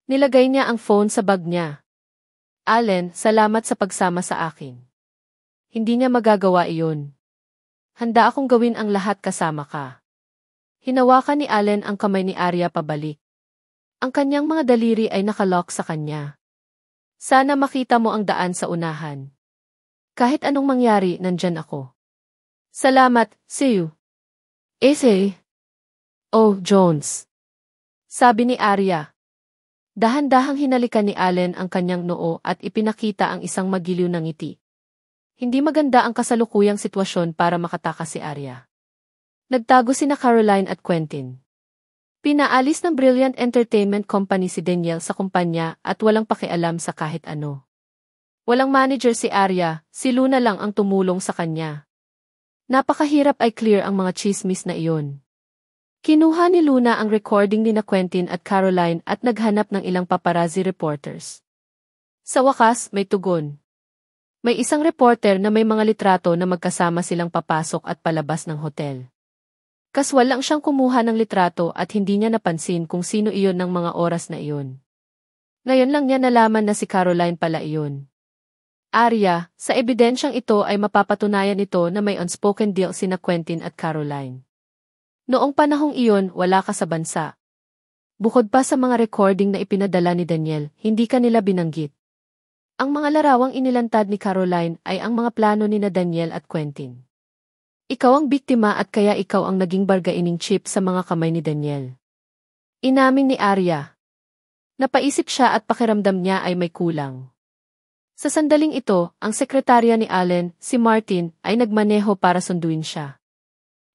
Nilagay niya ang phone sa bag niya. Allen, salamat sa pagsama sa akin. Hindi niya magagawa iyon. Handa akong gawin ang lahat kasama ka. Hinawakan ni Allen ang kamay ni Arya pabalik. Ang kanyang mga daliri ay nakalock sa kanya. Sana makita mo ang daan sa unahan. Kahit anong mangyari, nandyan ako. Salamat, see you. Ese. Oh, Jones. Sabi ni Arya. Dahan-dahang hinalikan ni Allen ang kanyang noo at ipinakita ang isang magiliw na ngiti. Hindi maganda ang kasalukuyang sitwasyon para makatakas si Arya. Nagtago sina Caroline at Quentin. Pinaalis ng Brilliant Entertainment Company si Daniel sa kumpanya at walang pakialam sa kahit ano. Walang manager si Arya, si Luna lang ang tumulong sa kanya. Napakahirap ay clear ang mga chismis na iyon. Kinuha ni Luna ang recording ni Quentin at Caroline at naghanap ng ilang paparazzi reporters. Sa wakas, may tugon. May isang reporter na may mga litrato na magkasama silang papasok at palabas ng hotel. Kaswal lang siyang kumuha ng litrato at hindi niya napansin kung sino iyon ng mga oras na iyon. Ngayon lang niya nalaman na si Caroline pala iyon. Arya, sa ebidensyang ito ay mapapatunayan ito na may unspoken deal sina Quentin at Caroline. Noong panahong iyon, wala ka sa bansa. Bukod pa sa mga recording na ipinadala ni Daniel, hindi ka nila binanggit. Ang mga larawang inilantad ni Caroline ay ang mga plano ni na Daniel at Quentin. Ikaw ang biktima at kaya ikaw ang naging bargaining chip sa mga kamay ni Daniel. Inamin ni Arya. Napaisip siya at pakiramdam niya ay may kulang. Sa sandaling ito, ang sekretarya ni Allen, si Martin, ay nagmaneho para sunduin siya.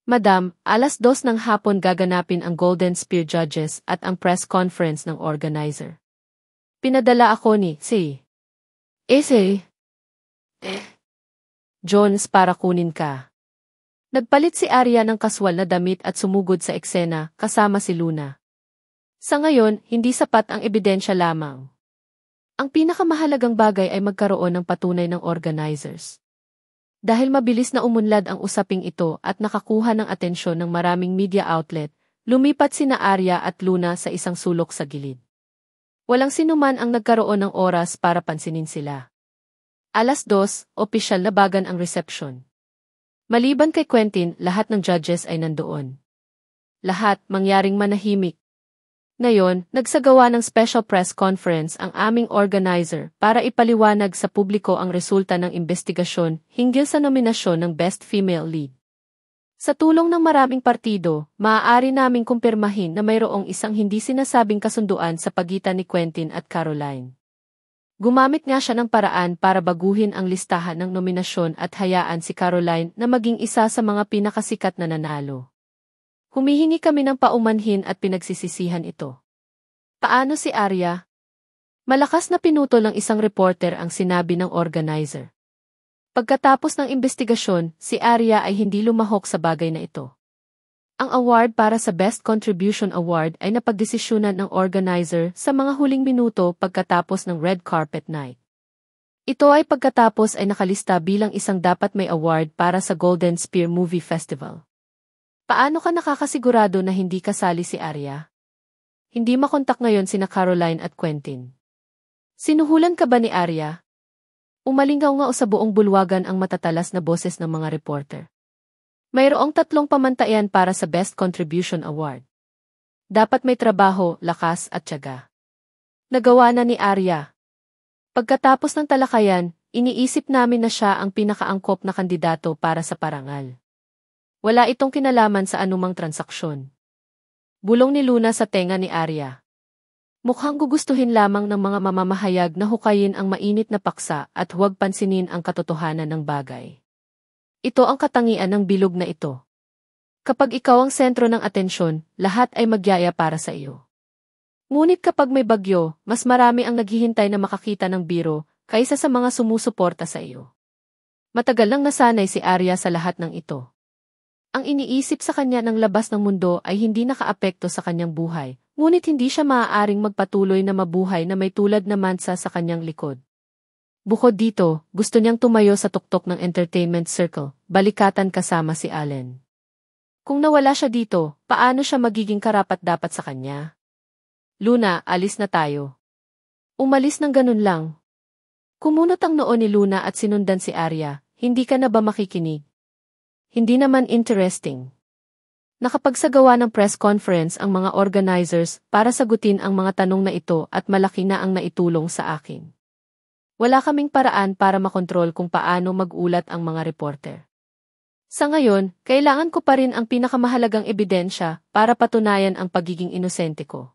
Madam, 2:00 ng hapon gaganapin ang Golden Spear Judges at ang press conference ng organizer. Pinadala ako ni si Ese. Jones para kunin ka. Nagpalit si Arya ng kaswal na damit at sumugod sa eksena, kasama si Luna. Sa ngayon, hindi sapat ang ebidensya lamang. Ang pinakamahalagang bagay ay magkaroon ng patunay ng organizers. Dahil mabilis na umunlad ang usaping ito at nakakuha ng atensyon ng maraming media outlet, lumipat sina Arya at Luna sa isang sulok sa gilid. Walang sinuman ang nagkaroon ng oras para pansinin sila. 2:00, opisyal na bagan ang reception. Maliban kay Quentin, lahat ng judges ay nandoon. Lahat mangyaring manahimik. Ngayon, nagsagawa ng special press conference ang aming organizer para ipaliwanag sa publiko ang resulta ng investigasyon hinggil sa nominasyon ng Best Female Lead. Sa tulong ng maraming partido, maaari naming kumpirmahin na mayroong isang hindi sinasabing kasunduan sa pagitan ni Quentin at Caroline. Gumamit nga siya ng paraan para baguhin ang listahan ng nominasyon at hayaan si Caroline na maging isa sa mga pinakasikat na nanalo. Humihingi kami ng paumanhin at pinagsisisihan ito. Paano si Arya? Malakas na pinutol ng isang reporter ang sinabi ng organizer. Pagkatapos ng investigasyon, si Arya ay hindi lumahok sa bagay na ito. Ang award para sa Best Contribution Award ay napagdesisyunan ng organizer sa mga huling minuto pagkatapos ng Red Carpet Night. Ito ay pagkatapos ay nakalista bilang isang dapat may award para sa Golden Spear Movie Festival. Paano ka nakakasigurado na hindi kasali si Arya? Hindi makontak ngayon sina Caroline at Quentin. Sinuhulan ka ba ni Arya? Umalingaw sa buong bulwagan ang matatalas na boses ng mga reporter. Mayroong 3 pamantayan para sa Best Contribution Award. Dapat may trabaho, lakas at tiyaga. Nagawa na ni Arya. Pagkatapos ng talakayan, iniisip namin na siya ang pinakaangkop na kandidato para sa parangal. Wala itong kinalaman sa anumang transaksyon. Bulong ni Luna sa tenga ni Arya. Mukhang gugustuhin lamang ng mga mamamahayag na hukayin ang mainit na paksa at huwag pansinin ang katotohanan ng bagay. Ito ang katangian ng bilog na ito. Kapag ikaw ang sentro ng atensyon, lahat ay magyaya para sa iyo. Ngunit kapag may bagyo, mas marami ang naghihintay na makakita ng biro kaysa sa mga sumusuporta sa iyo. Matagal nang nasanay si Arya sa lahat ng ito. Ang iniisip sa kanya ng labas ng mundo ay hindi nakaapekto sa kanyang buhay, ngunit hindi siya maaaring magpatuloy na mabuhay na may tulad na mansa sa kanyang likod. Bukod dito, gusto niyang tumayo sa tuktok ng entertainment circle, balikatan kasama si Allen. Kung nawala siya dito, paano siya magiging karapat-dapat sa kanya? Luna, alis na tayo. Umalis ng ganun lang. Kumunot ang noo ni Luna at sinundan si Arya, hindi ka na ba makikinig? Hindi naman interesting. Nakapagsagawa ng press conference ang mga organizers para sagutin ang mga tanong na ito at malaki na ang naitulong sa akin. Wala kaming paraan para makontrol kung paano mag-ulat ang mga reporter. Sa ngayon, kailangan ko pa rin ang pinakamahalagang ebidensya para patunayan ang pagiging inosente ko.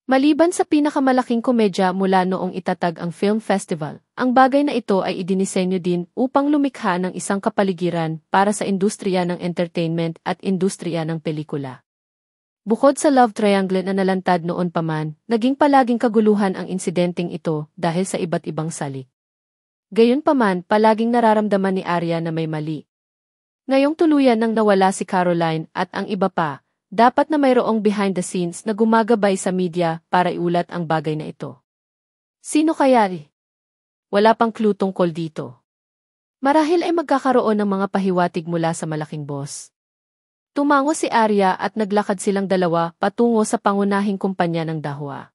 Maliban sa pinakamalaking komedya mula noong itatag ang film festival, ang bagay na ito ay idinisenyo din upang lumikha ng isang kapaligiran para sa industriya ng entertainment at industriya ng pelikula. Bukod sa love triangle na nalantad noon pa man, naging palaging kaguluhan ang insidenteng ito dahil sa iba't ibang salik. Gayunpaman, palaging nararamdaman ni Arya na may mali. Ngayong tuluyan nang nawala si Caroline at ang iba pa, dapat na mayroong behind the scenes na gumagabay sa media para iulat ang bagay na ito. Sino kaya? Wala pang clue tungkol dito. Marahil ay magkakaroon ng mga pahiwatig mula sa malaking boss. Tumango si Arya at naglakad silang dalawa patungo sa pangunahing kumpanya ng Dahua.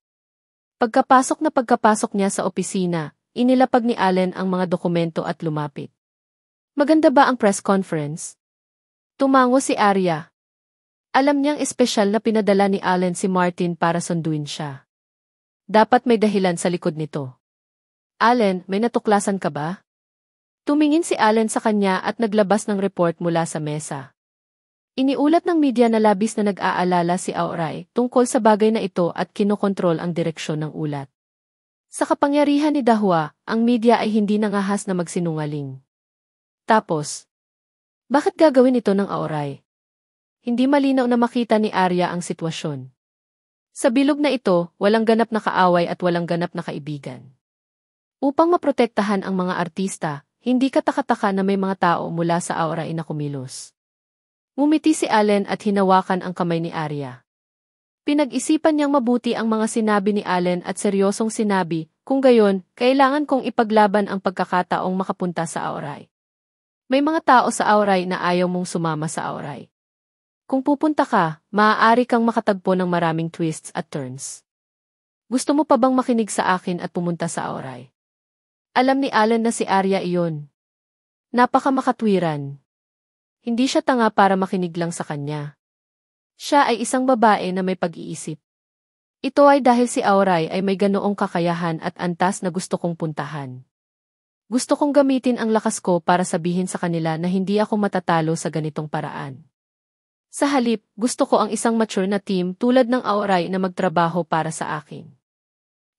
Pagkapasok niya sa opisina, inilapag ni Allen ang mga dokumento at lumapit. Maganda ba ang press conference? Tumango si Arya. Alam niyang espesyal na pinadala ni Allen si Martin para sunduin siya. Dapat may dahilan sa likod nito. Allen, may natuklasan ka ba? Tumingin si Allen sa kanya at naglabas ng report mula sa mesa. Iniulat ng media na labis na nag-aalala si Auray tungkol sa bagay na ito at kinokontrol ang direksyon ng ulat. Sa kapangyarihan ni Dahua, ang media ay hindi nangahas na magsinungaling. Tapos, bakit gagawin ito ng Auray? Hindi malinaw na makita ni Arya ang sitwasyon. Sa bilog na ito, walang ganap na kaaway at walang ganap na kaibigan. Upang maprotektahan ang mga artista, hindi katakataka na may mga tao mula sa Auray na kumilos. Ngumiti si Allen at hinawakan ang kamay ni Arya. Pinag-isipan niyang mabuti ang mga sinabi ni Allen at seryosong sinabi, kung gayon, kailangan kong ipaglaban ang pagkakataong makapunta sa Auray. May mga tao sa Auray na ayaw mong sumama sa Auray. Kung pupunta ka, maaari kang makatagpo ng maraming twists at turns. Gusto mo pa bang makinig sa akin at pumunta sa Auray? Alam ni Allen na si Arya iyon. Napakamakatwiran. Hindi siya tanga para makinig lang sa kanya. Siya ay isang babae na may pag-iisip. Ito ay dahil si Auray ay may ganoong kakayahan at antas na gusto kong puntahan. Gusto kong gamitin ang lakas ko para sabihin sa kanila na hindi ako matatalo sa ganitong paraan. Sa halip, gusto ko ang isang mature na team tulad ng Auray na magtrabaho para sa akin.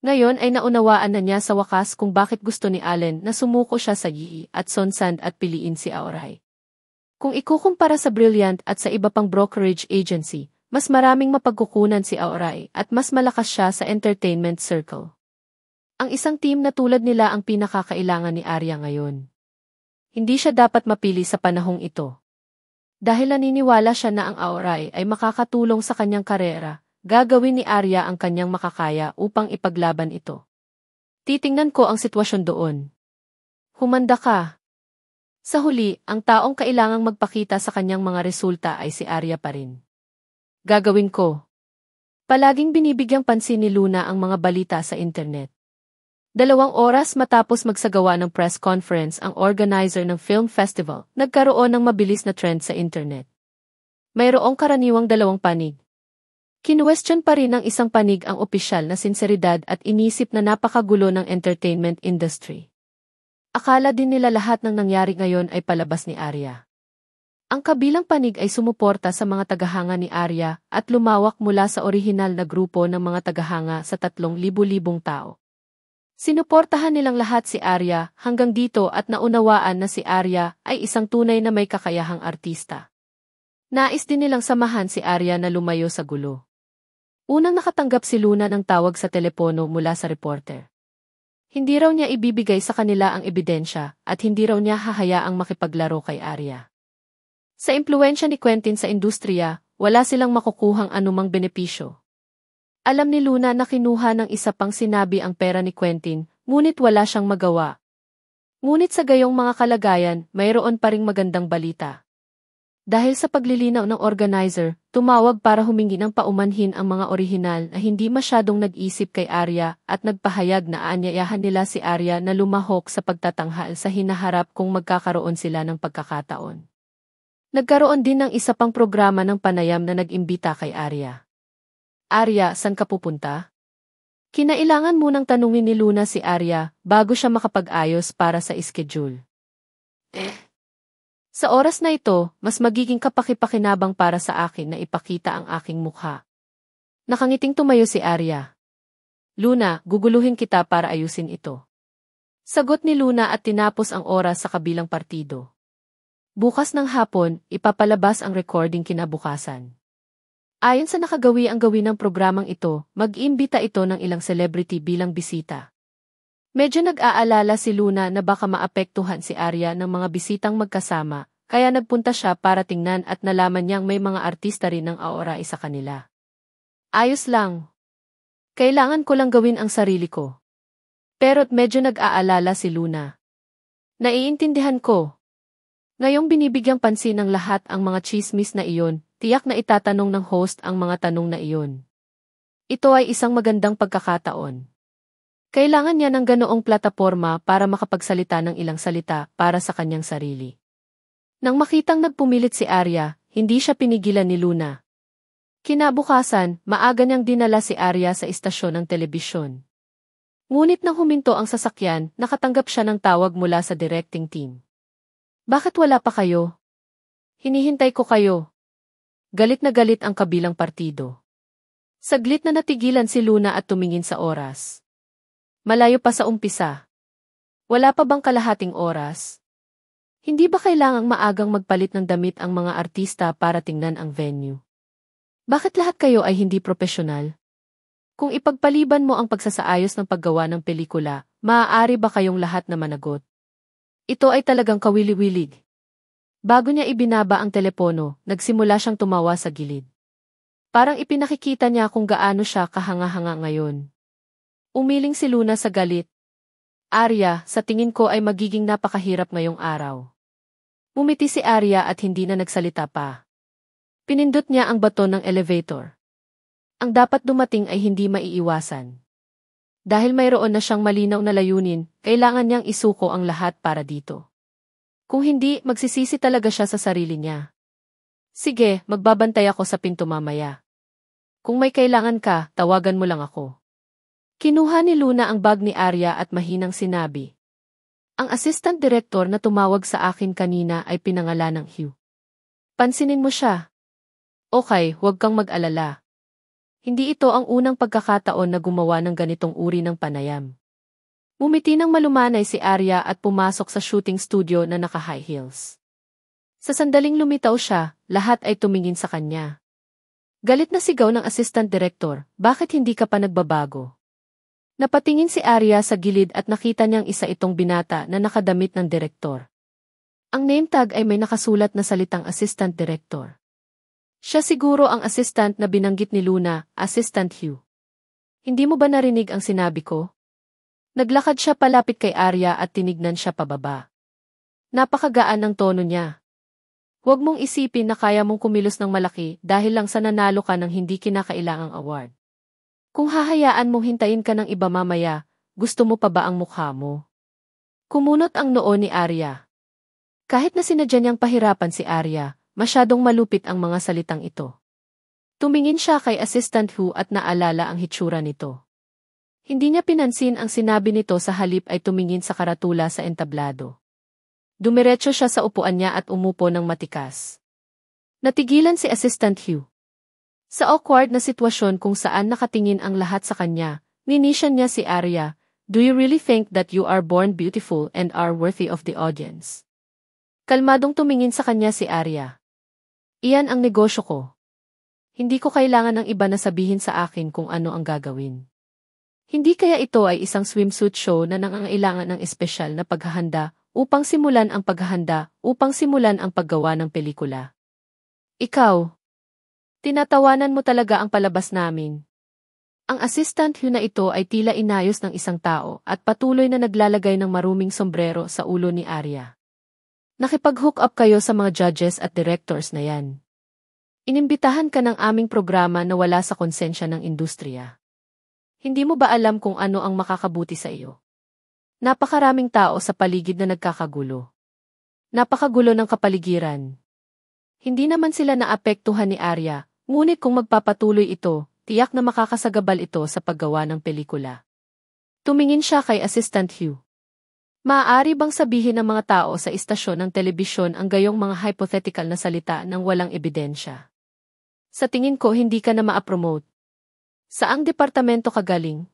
Ngayon ay naunawaan na niya sa wakas kung bakit gusto ni Allen na sumuko siya sa Yi at Sonsand at piliin si Auray. Kung ikukumpara sa Brilliant at sa iba pang brokerage agency, mas maraming mapagkukunan si Auray at mas malakas siya sa entertainment circle. Ang isang team na tulad nila ang pinakakailangan ni Arya ngayon. Hindi siya dapat mapili sa panahong ito. Dahil naniniwala siya na ang Auray ay makakatulong sa kanyang karera, gagawin ni Arya ang kanyang makakaya upang ipaglaban ito. Titingnan ko ang sitwasyon doon. Humanda ka. Sa huli, ang taong kailangang magpakita sa kanyang mga resulta ay si Arya pa rin. Gagawin ko. Palaging binibigyang pansin ni Luna ang mga balita sa internet. 2 oras matapos magsagawa ng press conference ang organizer ng film festival, nagkaroon ng mabilis na trend sa internet. Mayroong karaniwang 2 panig. Kinwestiyon pa rin ng isang panig ang opisyal na sinseridad at inisip na napakagulo ng entertainment industry. Akala din nila lahat ng nangyari ngayon ay palabas ni Arya. Ang kabilang panig ay sumuporta sa mga tagahanga ni Arya at lumawak mula sa orihinal na grupo ng mga tagahanga sa 3,000 tao. Sinuportahan nilang lahat si Arya hanggang dito at naunawaan na si Arya ay isang tunay na may kakayahang artista. Nais din nilang samahan si Arya na lumayo sa gulo. Unang nakatanggap si Luna ng tawag sa telepono mula sa reporter. Hindi raw niya ibibigay sa kanila ang ebidensya at hindi raw niya hahayaang makipaglaro kay Arya. Sa impluwensya ni Quentin sa industriya, wala silang makukuhang anumang benepisyo. Alam ni Luna na kinuha ng isa pang sinabi ang pera ni Quentin, ngunit wala siyang magawa. Ngunit sa gayong mga kalagayan, mayroon pa ring magandang balita. Dahil sa paglilinaw ng organizer, tumawag para humingi ng paumanhin ang mga orihinal na hindi masyadong nag-isip kay Arya at nagpahayag na aanyayahan nila si Arya na lumahok sa pagtatanghal sa hinaharap kung magkakaroon sila ng pagkakataon. Nagkaroon din ng isa pang programa ng panayam na nag-imbita kay Arya. Arya, saan ka pupunta? Kinailangan munang tanungin ni Luna si Arya bago siya makapag-ayos para sa schedule. Sa oras na ito, mas magiging kapaki-pakinabang para sa akin na ipakita ang aking mukha. Nakangiting tumayo si Arya. Luna, guguluhin kita para ayusin ito. Sagot ni Luna at tinapos ang oras sa kabilang partido. Bukas ng hapon, ipapalabas ang recording kinabukasan. Ayon sa nakagawi ang gawin ng programang ito, mag-imbita ito ng ilang celebrity bilang bisita. Medyo nag-aalala si Luna na baka maapektuhan si Arya ng mga bisitang magkasama, kaya nagpunta siya para tingnan at nalaman niyang may mga artista rin ng aura sa kanila. Ayos lang. Kailangan ko lang gawin ang sarili ko. Pero't medyo nag-aalala si Luna. Naiintindihan ko. Ngayong binibigyang pansin ng lahat ang mga chismis na iyon, tiyak na itatanong ng host ang mga tanong na iyon. Ito ay isang magandang pagkakataon. Kailangan niya ng ganoong plataporma para makapagsalita ng ilang salita para sa kanyang sarili. Nang makitang nagpumilit si Arya, hindi siya pinigilan ni Luna. Kinabukasan, maaga niyang dinala si Arya sa istasyon ng telebisyon. Ngunit nang huminto ang sasakyan, nakatanggap siya ng tawag mula sa directing team. Bakit wala pa kayo? Hinihintay ko kayo. Galit na galit ang kabilang partido. Saglit na natigilan si Luna at tumingin sa oras. Malayo pa sa umpisa. Wala pa bang kalahating oras? Hindi ba kailangang maagang magpalit ng damit ang mga artista para tingnan ang venue? Bakit lahat kayo ay hindi propesyonal? Kung ipagpaliban mo ang pagsasaayos ng paggawa ng pelikula, maaari ba kayong lahat na managot? Ito ay talagang kawili-wilig. Bago niya ibinaba ang telepono, nagsimula siyang tumawa sa gilid. Parang ipinakikita niya kung gaano siya kahanga-hanga ngayon. Umiling si Luna sa galit. Arya, sa tingin ko ay magiging napakahirap ngayong araw. Umiti si Arya at hindi na nagsalita pa. Pinindot niya ang baton ng elevator. Ang dapat dumating ay hindi maiiwasan. Dahil mayroon na siyang malinaw na layunin, kailangan niyang isuko ang lahat para dito. Kung hindi, magsisisi talaga siya sa sarili niya. Sige, magbabantay ako sa pinto mamaya. Kung may kailangan ka, tawagan mo lang ako. Kinuha ni Luna ang bag ni Arya at mahinang sinabi. Ang assistant director na tumawag sa akin kanina ay pinangalan ng Hugh. Pansinin mo siya. Okay, huwag kang mag-alala. Hindi ito ang unang pagkakataon na gumawa ng ganitong uri ng panayam. Umiti ng malumanay si Arya at pumasok sa shooting studio na naka-high heels. Sa sandaling lumitaw siya, lahat ay tumingin sa kanya. Galit na sigaw ng assistant director, bakit hindi ka pa nagbabago? Napatingin si Arya sa gilid at nakita niyang isa itong binata na nakadamit ng direktor. Ang name tag ay may nakasulat na salitang assistant director. Siya siguro ang assistant na binanggit ni Luna, Assistant Hugh. Hindi mo ba narinig ang sinabi ko? Naglakad siya palapit kay Arya at tinignan siya pababa. Napakagaan ng tono niya. Huwag mong isipin na kaya mong kumilos ng malaki dahil lang sa nanalo ka ng hindi kinakailangang award. Kung hahayaan mong hintayin ka ng iba mamaya, gusto mo pa ba ang mukha mo? Kumunot ang noo ni Arya. Kahit na sinadya niyang pahirapan si Arya, masyadong malupit ang mga salitang ito. Tumingin siya kay Assistant Hugh at naalala ang hitsura nito. Hindi niya pinansin ang sinabi nito sa halip ay tumingin sa karatula sa entablado. Dumiretso siya sa upuan niya at umupo ng matikas. Natigilan si Assistant Hugh. Sa awkward na sitwasyon kung saan nakatingin ang lahat sa kanya, ninisyan niya si Arya, "Do you really think that you are born beautiful and are worthy of the audience?" Kalmadong tumingin sa kanya si Arya. Iyan ang negosyo ko. Hindi ko kailangan ng iba na sabihin sa akin kung ano ang gagawin. Hindi kaya ito ay isang swimsuit show na nangangailangan ng espesyal na paghahanda upang simulan ang paggawa ng pelikula. Ikaw, tinatawanan mo talaga ang palabas namin. Ang assistant Hugh na ito ay tila inayos ng isang tao at patuloy na naglalagay ng maruming sombrero sa ulo ni Arya. Nakipag-hook up kayo sa mga judges at directors na yan. Inimbitahan ka ng aming programa na wala sa konsensya ng industriya. Hindi mo ba alam kung ano ang makakabuti sa iyo? Napakaraming tao sa paligid na nagkakagulo. Napakagulo ng kapaligiran. Hindi naman sila naapektuhan ni Arya, ngunit kung magpapatuloy ito, tiyak na makakasagabal ito sa paggawa ng pelikula. Tumingin siya kay Assistant Hugh. Maaari bang sabihin ng mga tao sa istasyon ng telebisyon ang gayong mga hypothetical na salita ng walang ebidensya? Sa tingin ko hindi ka na ma-promote. Saang departamento ka galing?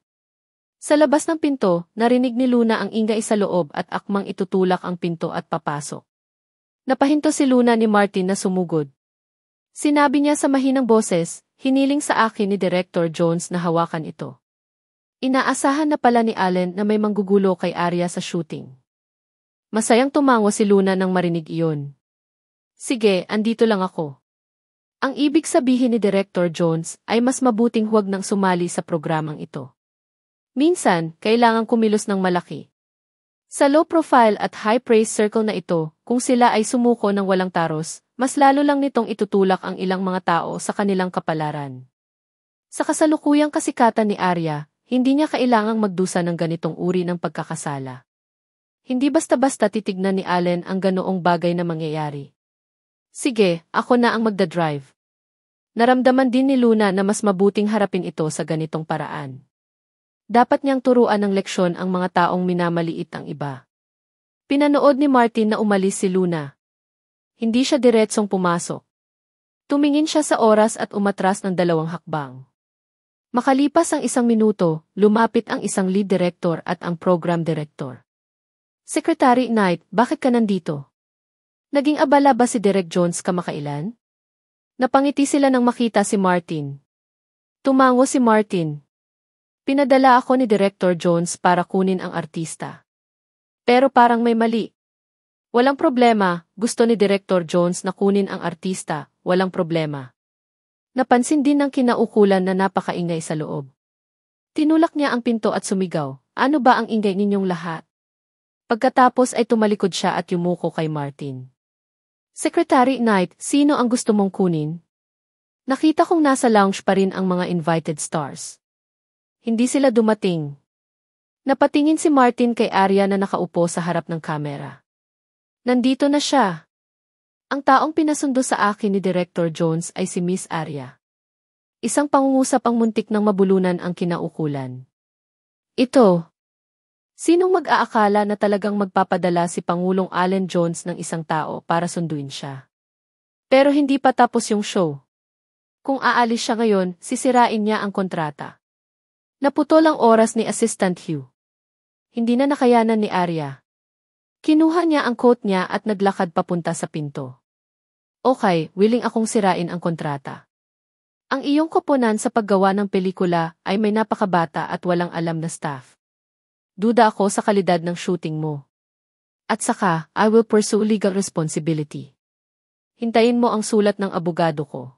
Sa labas ng pinto, narinig ni Luna ang ingay sa loob at akmang itutulak ang pinto at papasok. Napahinto si Luna ni Martin na sumugod. Sinabi niya sa mahinang boses, hiniling sa akin ni Director Jones na hawakan ito. Inaasahan na pala ni Allen na may manggugulo kay Arya sa shooting. Masayang tumango si Luna nang marinig iyon. Sige, andito lang ako. Ang ibig sabihin ni Director Jones ay mas mabuting huwag nang sumali sa programang ito. Minsan, kailangang kumilos ng malaki. Sa low-profile at high-praise circle na ito, kung sila ay sumuko ng walang taros, mas lalo lang nitong itutulak ang ilang mga tao sa kanilang kapalaran. Sa kasalukuyang kasikatan ni Arya, hindi niya kailangang magdusa ng ganitong uri ng pagkakasala. Hindi basta-basta titignan ni Allen ang ganoong bagay na mangyayari. Sige, ako na ang magdadrive. Naramdaman din ni Luna na mas mabuting harapin ito sa ganitong paraan. Dapat niyang turuan ng leksyon ang mga taong minamaliit ang iba. Pinanood ni Martin na umalis si Luna. Hindi siya diretsong pumasok. Tumingin siya sa oras at umatras ng 2 hakbang. Makalipas ang 1 minuto, lumapit ang isang lead director at ang program director. Secretary Knight, bakit ka nandito? Naging abala ba si Derek Jones kamakailan? Napangiti sila nang makita si Martin. Tumango si Martin. Pinadala ako ni Director Jones para kunin ang artista. Pero parang may mali. Walang problema, gusto ni Director Jones na kunin ang artista, walang problema. Napansin din ng kinaukulan na napakaingay sa loob. Tinulak niya ang pinto at sumigaw, ano ba ang ingay ninyong lahat? Pagkatapos ay tumalikod siya at yumuko kay Martin. Secretary Knight, sino ang gusto mong kunin? Nakita kong nasa lounge pa rin ang mga invited stars. Hindi sila dumating. Napatingin si Martin kay Arya na nakaupo sa harap ng kamera. Nandito na siya. Ang taong pinasundo sa akin ni Director Jones ay si Miss Arya. Isang pangungusap ang muntik ng mabulunan ang kinaukulan. Ito. Sinong mag-aakala na talagang magpapadala si Pangulong Allen Jones ng isang tao para sunduin siya? Pero hindi pa tapos yung show. Kung aalis siya ngayon, sisirain niya ang kontrata. Naputol ang oras ni Assistant Hugh. Hindi na nakayanan ni Arya. Kinuha niya ang coat niya at naglakad papunta sa pinto. Okay, willing akong sirain ang kontrata. Ang iyong koponan sa paggawa ng pelikula ay may napakabata at walang alam na staff. Duda ako sa kalidad ng shooting mo. At saka, I will pursue legal responsibility. Hintayin mo ang sulat ng abogado ko.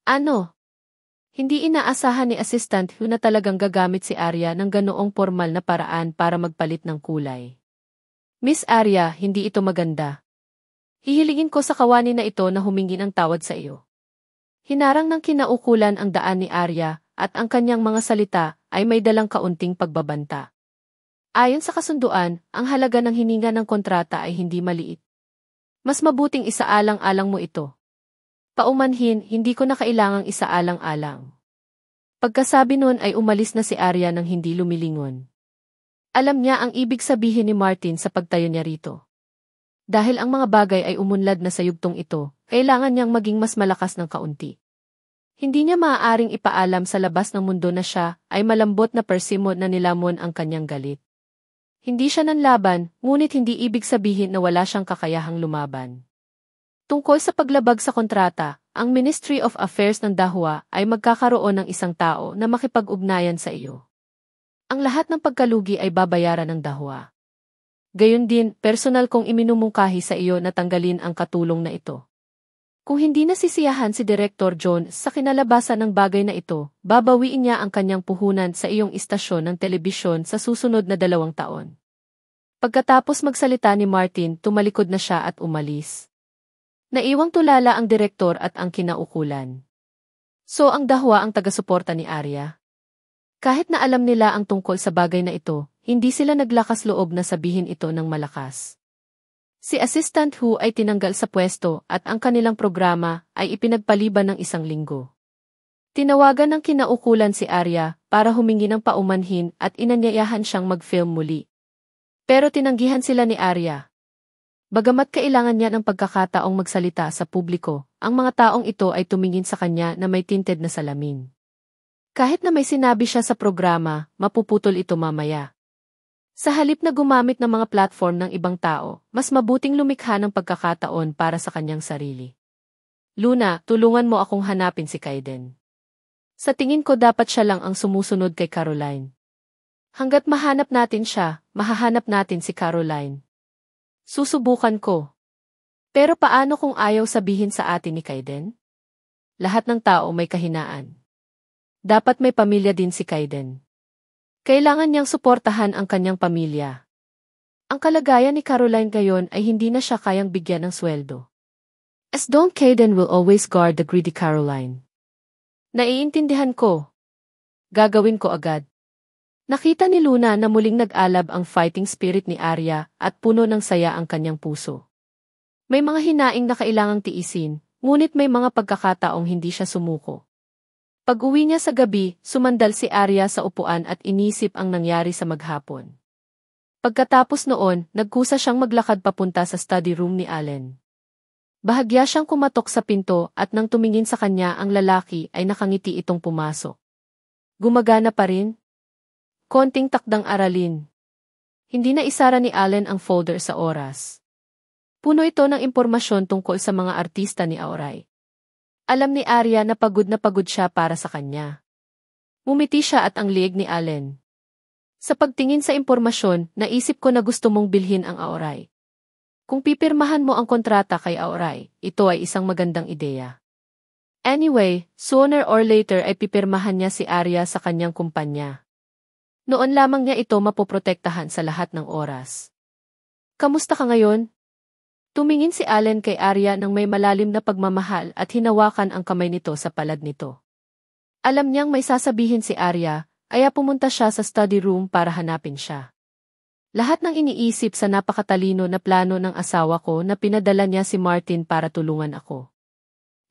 Ano? Hindi inaasahan ni Assistant Hugh na talagang gagamit si Arya ng ganoong formal na paraan para magpalit ng kulay. Miss Arya, hindi ito maganda. Hihilingin ko sa kawani na ito na humingi ng tawad sa iyo. Hinarang ng kinaukulan ang daan ni Arya at ang kanyang mga salita ay may dalang kaunting pagbabanta. Ayon sa kasunduan, ang halaga ng hininga ng kontrata ay hindi maliit. Mas mabuting isaalang-alang mo ito. Paumanhin, hindi ko na kailangang isaalang-alang. Pagkasabi nun ay umalis na si Arya nang hindi lumilingon. Alam niya ang ibig sabihin ni Martin sa pagtayo niya rito. Dahil ang mga bagay ay umunlad na sa yugtong ito, kailangan niyang maging mas malakas ng kaunti. Hindi niya maaaring ipaalam sa labas ng mundo na siya ay malambot na persimod na nilamon ang kanyang galit. Hindi siya nanlaban, ngunit hindi ibig sabihin na wala siyang kakayahang lumaban. Tungkol sa paglabag sa kontrata, ang Ministry of Affairs ng Dahua ay magkakaroon ng isang tao na makipag-ugnayan sa iyo. Ang lahat ng pagkalugi ay babayaran ng Dahua. Gayon din, personal kong iminumungkahi sa iyo na tanggalin ang katulong na ito. Kung hindi nasisiyahan si Director Jones sa kinalabasan ng bagay na ito, babawiin niya ang kanyang puhunan sa iyong istasyon ng telebisyon sa susunod na 2 taon. Pagkatapos magsalita ni Martin, tumalikod na siya at umalis. Naiwang tulala ang direktor at ang kinaukulan. So ang Dahua ang taga-suporta ni Arya? Kahit na alam nila ang tungkol sa bagay na ito, hindi sila naglakas loob na sabihin ito ng malakas. Si Assistant Hugh ay tinanggal sa pwesto at ang kanilang programa ay ipinagpaliban ng 1 linggo. Tinawagan ng kinaukulan si Arya para humingi ng paumanhin at inanyayahan siyang mag-film muli. Pero tinanggihan sila ni Arya. Bagamat kailangan niya ng pagkakataong magsalita sa publiko, ang mga taong ito ay tumingin sa kanya na may tinted na salamin. Kahit na may sinabi siya sa programa, mapuputol ito mamaya. Sa halip na gumamit ng mga platform ng ibang tao, mas mabuting lumikha ng pagkakataon para sa kanyang sarili. Luna, tulungan mo akong hanapin si Kaiden. Sa tingin ko dapat siya lang ang sumusunod kay Caroline. Hanggat mahanap natin siya, mahahanap natin si Caroline. Susubukan ko. Pero paano kung ayaw sabihin sa atin ni Kaiden? Lahat ng tao may kahinaan. Dapat may pamilya din si Kaiden. Kailangan niyang suportahan ang kanyang pamilya. Ang kalagayan ni Caroline ngayon ay hindi na siya kayang bigyan ng sweldo. As Don Kaiden will always guard the greedy Caroline. Naiintindihan ko. Gagawin ko agad. Nakita ni Luna na muling nag-alab ang fighting spirit ni Arya at puno ng saya ang kanyang puso. May mga hinaing na kailangang tiisin, ngunit may mga pagkakataong hindi siya sumuko. Pag-uwi niya sa gabi, sumandal si Arya sa upuan at inisip ang nangyari sa maghapon. Pagkatapos noon, nagkusa siyang maglakad papunta sa study room ni Allen. Bahagya siyang kumatok sa pinto at nang tumingin sa kanya ang lalaki ay nakangiti itong pumasok. Gumagana pa rin? Konting takdang aralin. Hindi na isara ni Allen ang folder sa oras. Puno ito ng impormasyon tungkol sa mga artista ni Aoray. Alam ni Arya na pagod siya para sa kanya. Mumiti siya at ang liig ni Allen. Sa pagtingin sa impormasyon, naisip ko na gusto mong bilhin ang Aoray. Kung pipirmahan mo ang kontrata kay Aoray, ito ay isang magandang ideya. Anyway, sooner or later ay pipirmahan niya si Arya sa kanyang kumpanya. Noon lamang niya ito mapoprotektahan sa lahat ng oras. Kamusta ka ngayon? Tumingin si Allen kay Arya nang may malalim na pagmamahal at hinawakan ang kamay nito sa palad nito. Alam niyang may sasabihin si Arya, kaya pumunta siya sa study room para hanapin siya. Lahat ng iniisip sa napakatalino na plano ng asawa ko na pinadala niya si Martin para tulungan ako.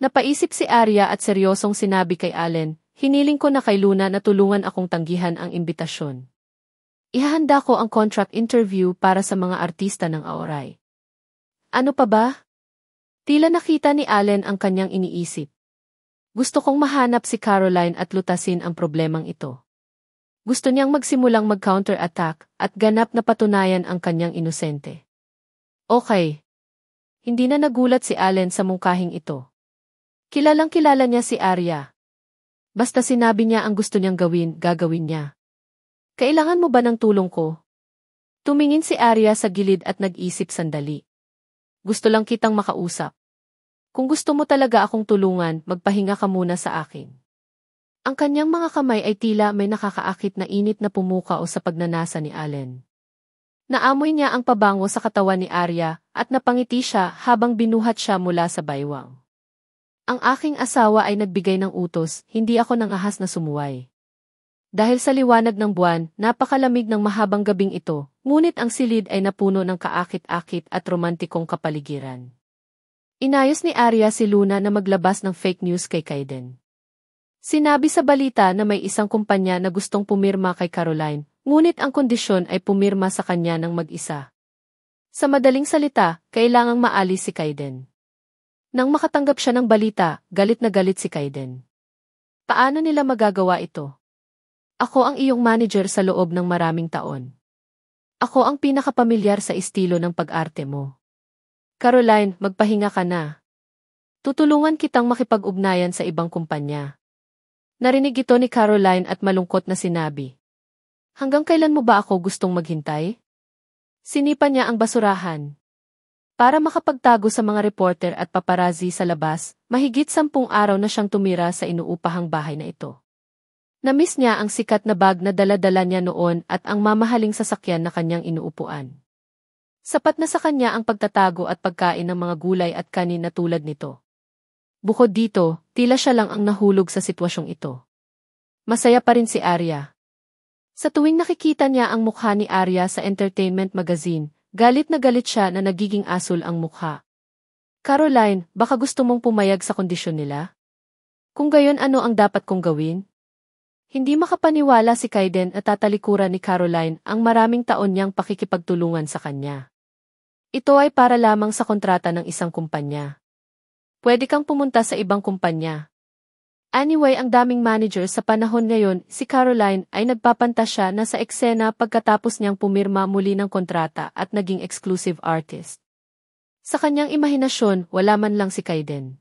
Napaisip si Arya at seryosong sinabi kay Allen, hiniling ko na kay Luna na tulungan akong tanggihan ang imbitasyon. Ihahanda ko ang contract interview para sa mga artista ng Aoray. Ano pa ba? Tila nakita ni Allen ang kanyang iniisip. Gusto kong mahanap si Caroline at lutasin ang problemang ito. Gusto niyang magsimulang mag-counter-attack at ganap na patunayan ang kanyang inosente. Okay. Hindi na nagulat si Allen sa mungkahing ito. Kilalang-kilala niya si Arya. Basta sinabi niya ang gusto niyang gawin, gagawin niya. Kailangan mo ba ng tulong ko? Tumingin si Arya sa gilid at nag-isip sandali. Gusto lang kitang makausap. Kung gusto mo talaga akong tulungan, magpahinga ka muna sa akin. Ang kanyang mga kamay ay tila may nakakaakit na init na pumukaw sa pagnanasa ni Allen. Naamoy niya ang pabango sa katawan ni Arya at napangiti siya habang binuhat siya mula sa baywang. Ang aking asawa ay nagbigay ng utos, hindi ako nang ahas na sumuway. Dahil sa liwanag ng buwan, napakalamig ng mahabang gabing ito, ngunit ang silid ay napuno ng kaakit-akit at romantikong kapaligiran. Inayos ni Arya si Luna na maglabas ng fake news kay Kaiden. Sinabi sa balita na may isang kumpanya na gustong pumirma kay Caroline, ngunit ang kondisyon ay pumirma sa kanya ng mag-isa. Sa madaling salita, kailangang maalis si Kaiden. Nang makatanggap siya ng balita, galit na galit si Kaiden. Paano nila magagawa ito? Ako ang iyong manager sa loob ng maraming taon. Ako ang pinakapamilyar sa estilo ng pag-arte mo. Caroline, magpahinga ka na. Tutulungan kitang makipag-ugnayan sa ibang kumpanya. Narinig ito ni Caroline at malungkot na sinabi. Hanggang kailan mo ba ako gustong maghintay? Sinipa niya ang basurahan. Para makapagtago sa mga reporter at paparazzi sa labas, mahigit 10 araw na siyang tumira sa inuupahang bahay na ito. Namiss niya ang sikat na bag na dala-dala niya noon at ang mamahaling sasakyan na kanyang inuupuan. Sapat na sa kanya ang pagtatago at pagkain ng mga gulay at kanin na tulad nito. Bukod dito, tila siya lang ang nahulog sa sitwasyong ito. Masaya pa rin si Arya. Sa tuwing nakikita niya ang mukha ni Arya sa entertainment magazine, galit na galit siya na nagiging asul ang mukha. Caroline, baka gusto mong pumayag sa kondisyon nila? Kung gayon ano ang dapat kong gawin? Hindi makapaniwala si Kaiden at tatalikuran ni Caroline ang maraming taon niyang pakikipagtulungan sa kanya. Ito ay para lamang sa kontrata ng isang kumpanya. Pwede kang pumunta sa ibang kumpanya. Anyway, ang daming manager sa panahon ngayon, si Caroline ay nagpapantasya na sa eksena pagkatapos niyang pumirma muli ng kontrata at naging exclusive artist. Sa kanyang imahinasyon, wala man lang si Kaiden.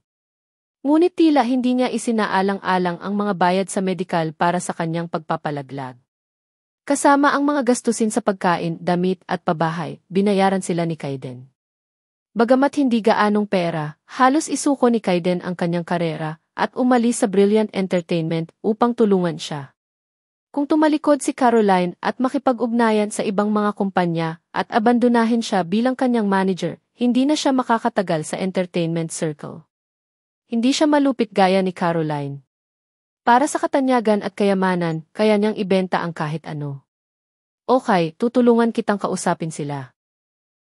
Ngunit tila hindi niya isinaalang-alang ang mga bayad sa medikal para sa kanyang pagpapalaglag. Kasama ang mga gastusin sa pagkain, damit at pabahay, binayaran sila ni Kaiden. Bagamat hindi gaanong pera, halos isuko ni Kaiden ang kanyang karera at umalis sa Brilliant Entertainment upang tulungan siya. Kung tumalikod si Caroline at makipag-ugnayan sa ibang mga kumpanya at abandonahin siya bilang kanyang manager, hindi na siya makakatagal sa entertainment circle. Hindi siya malupit gaya ni Caroline. Para sa katanyagan at kayamanan, kaya niyang ibenta ang kahit ano. Okay, tutulungan kitang kausapin sila.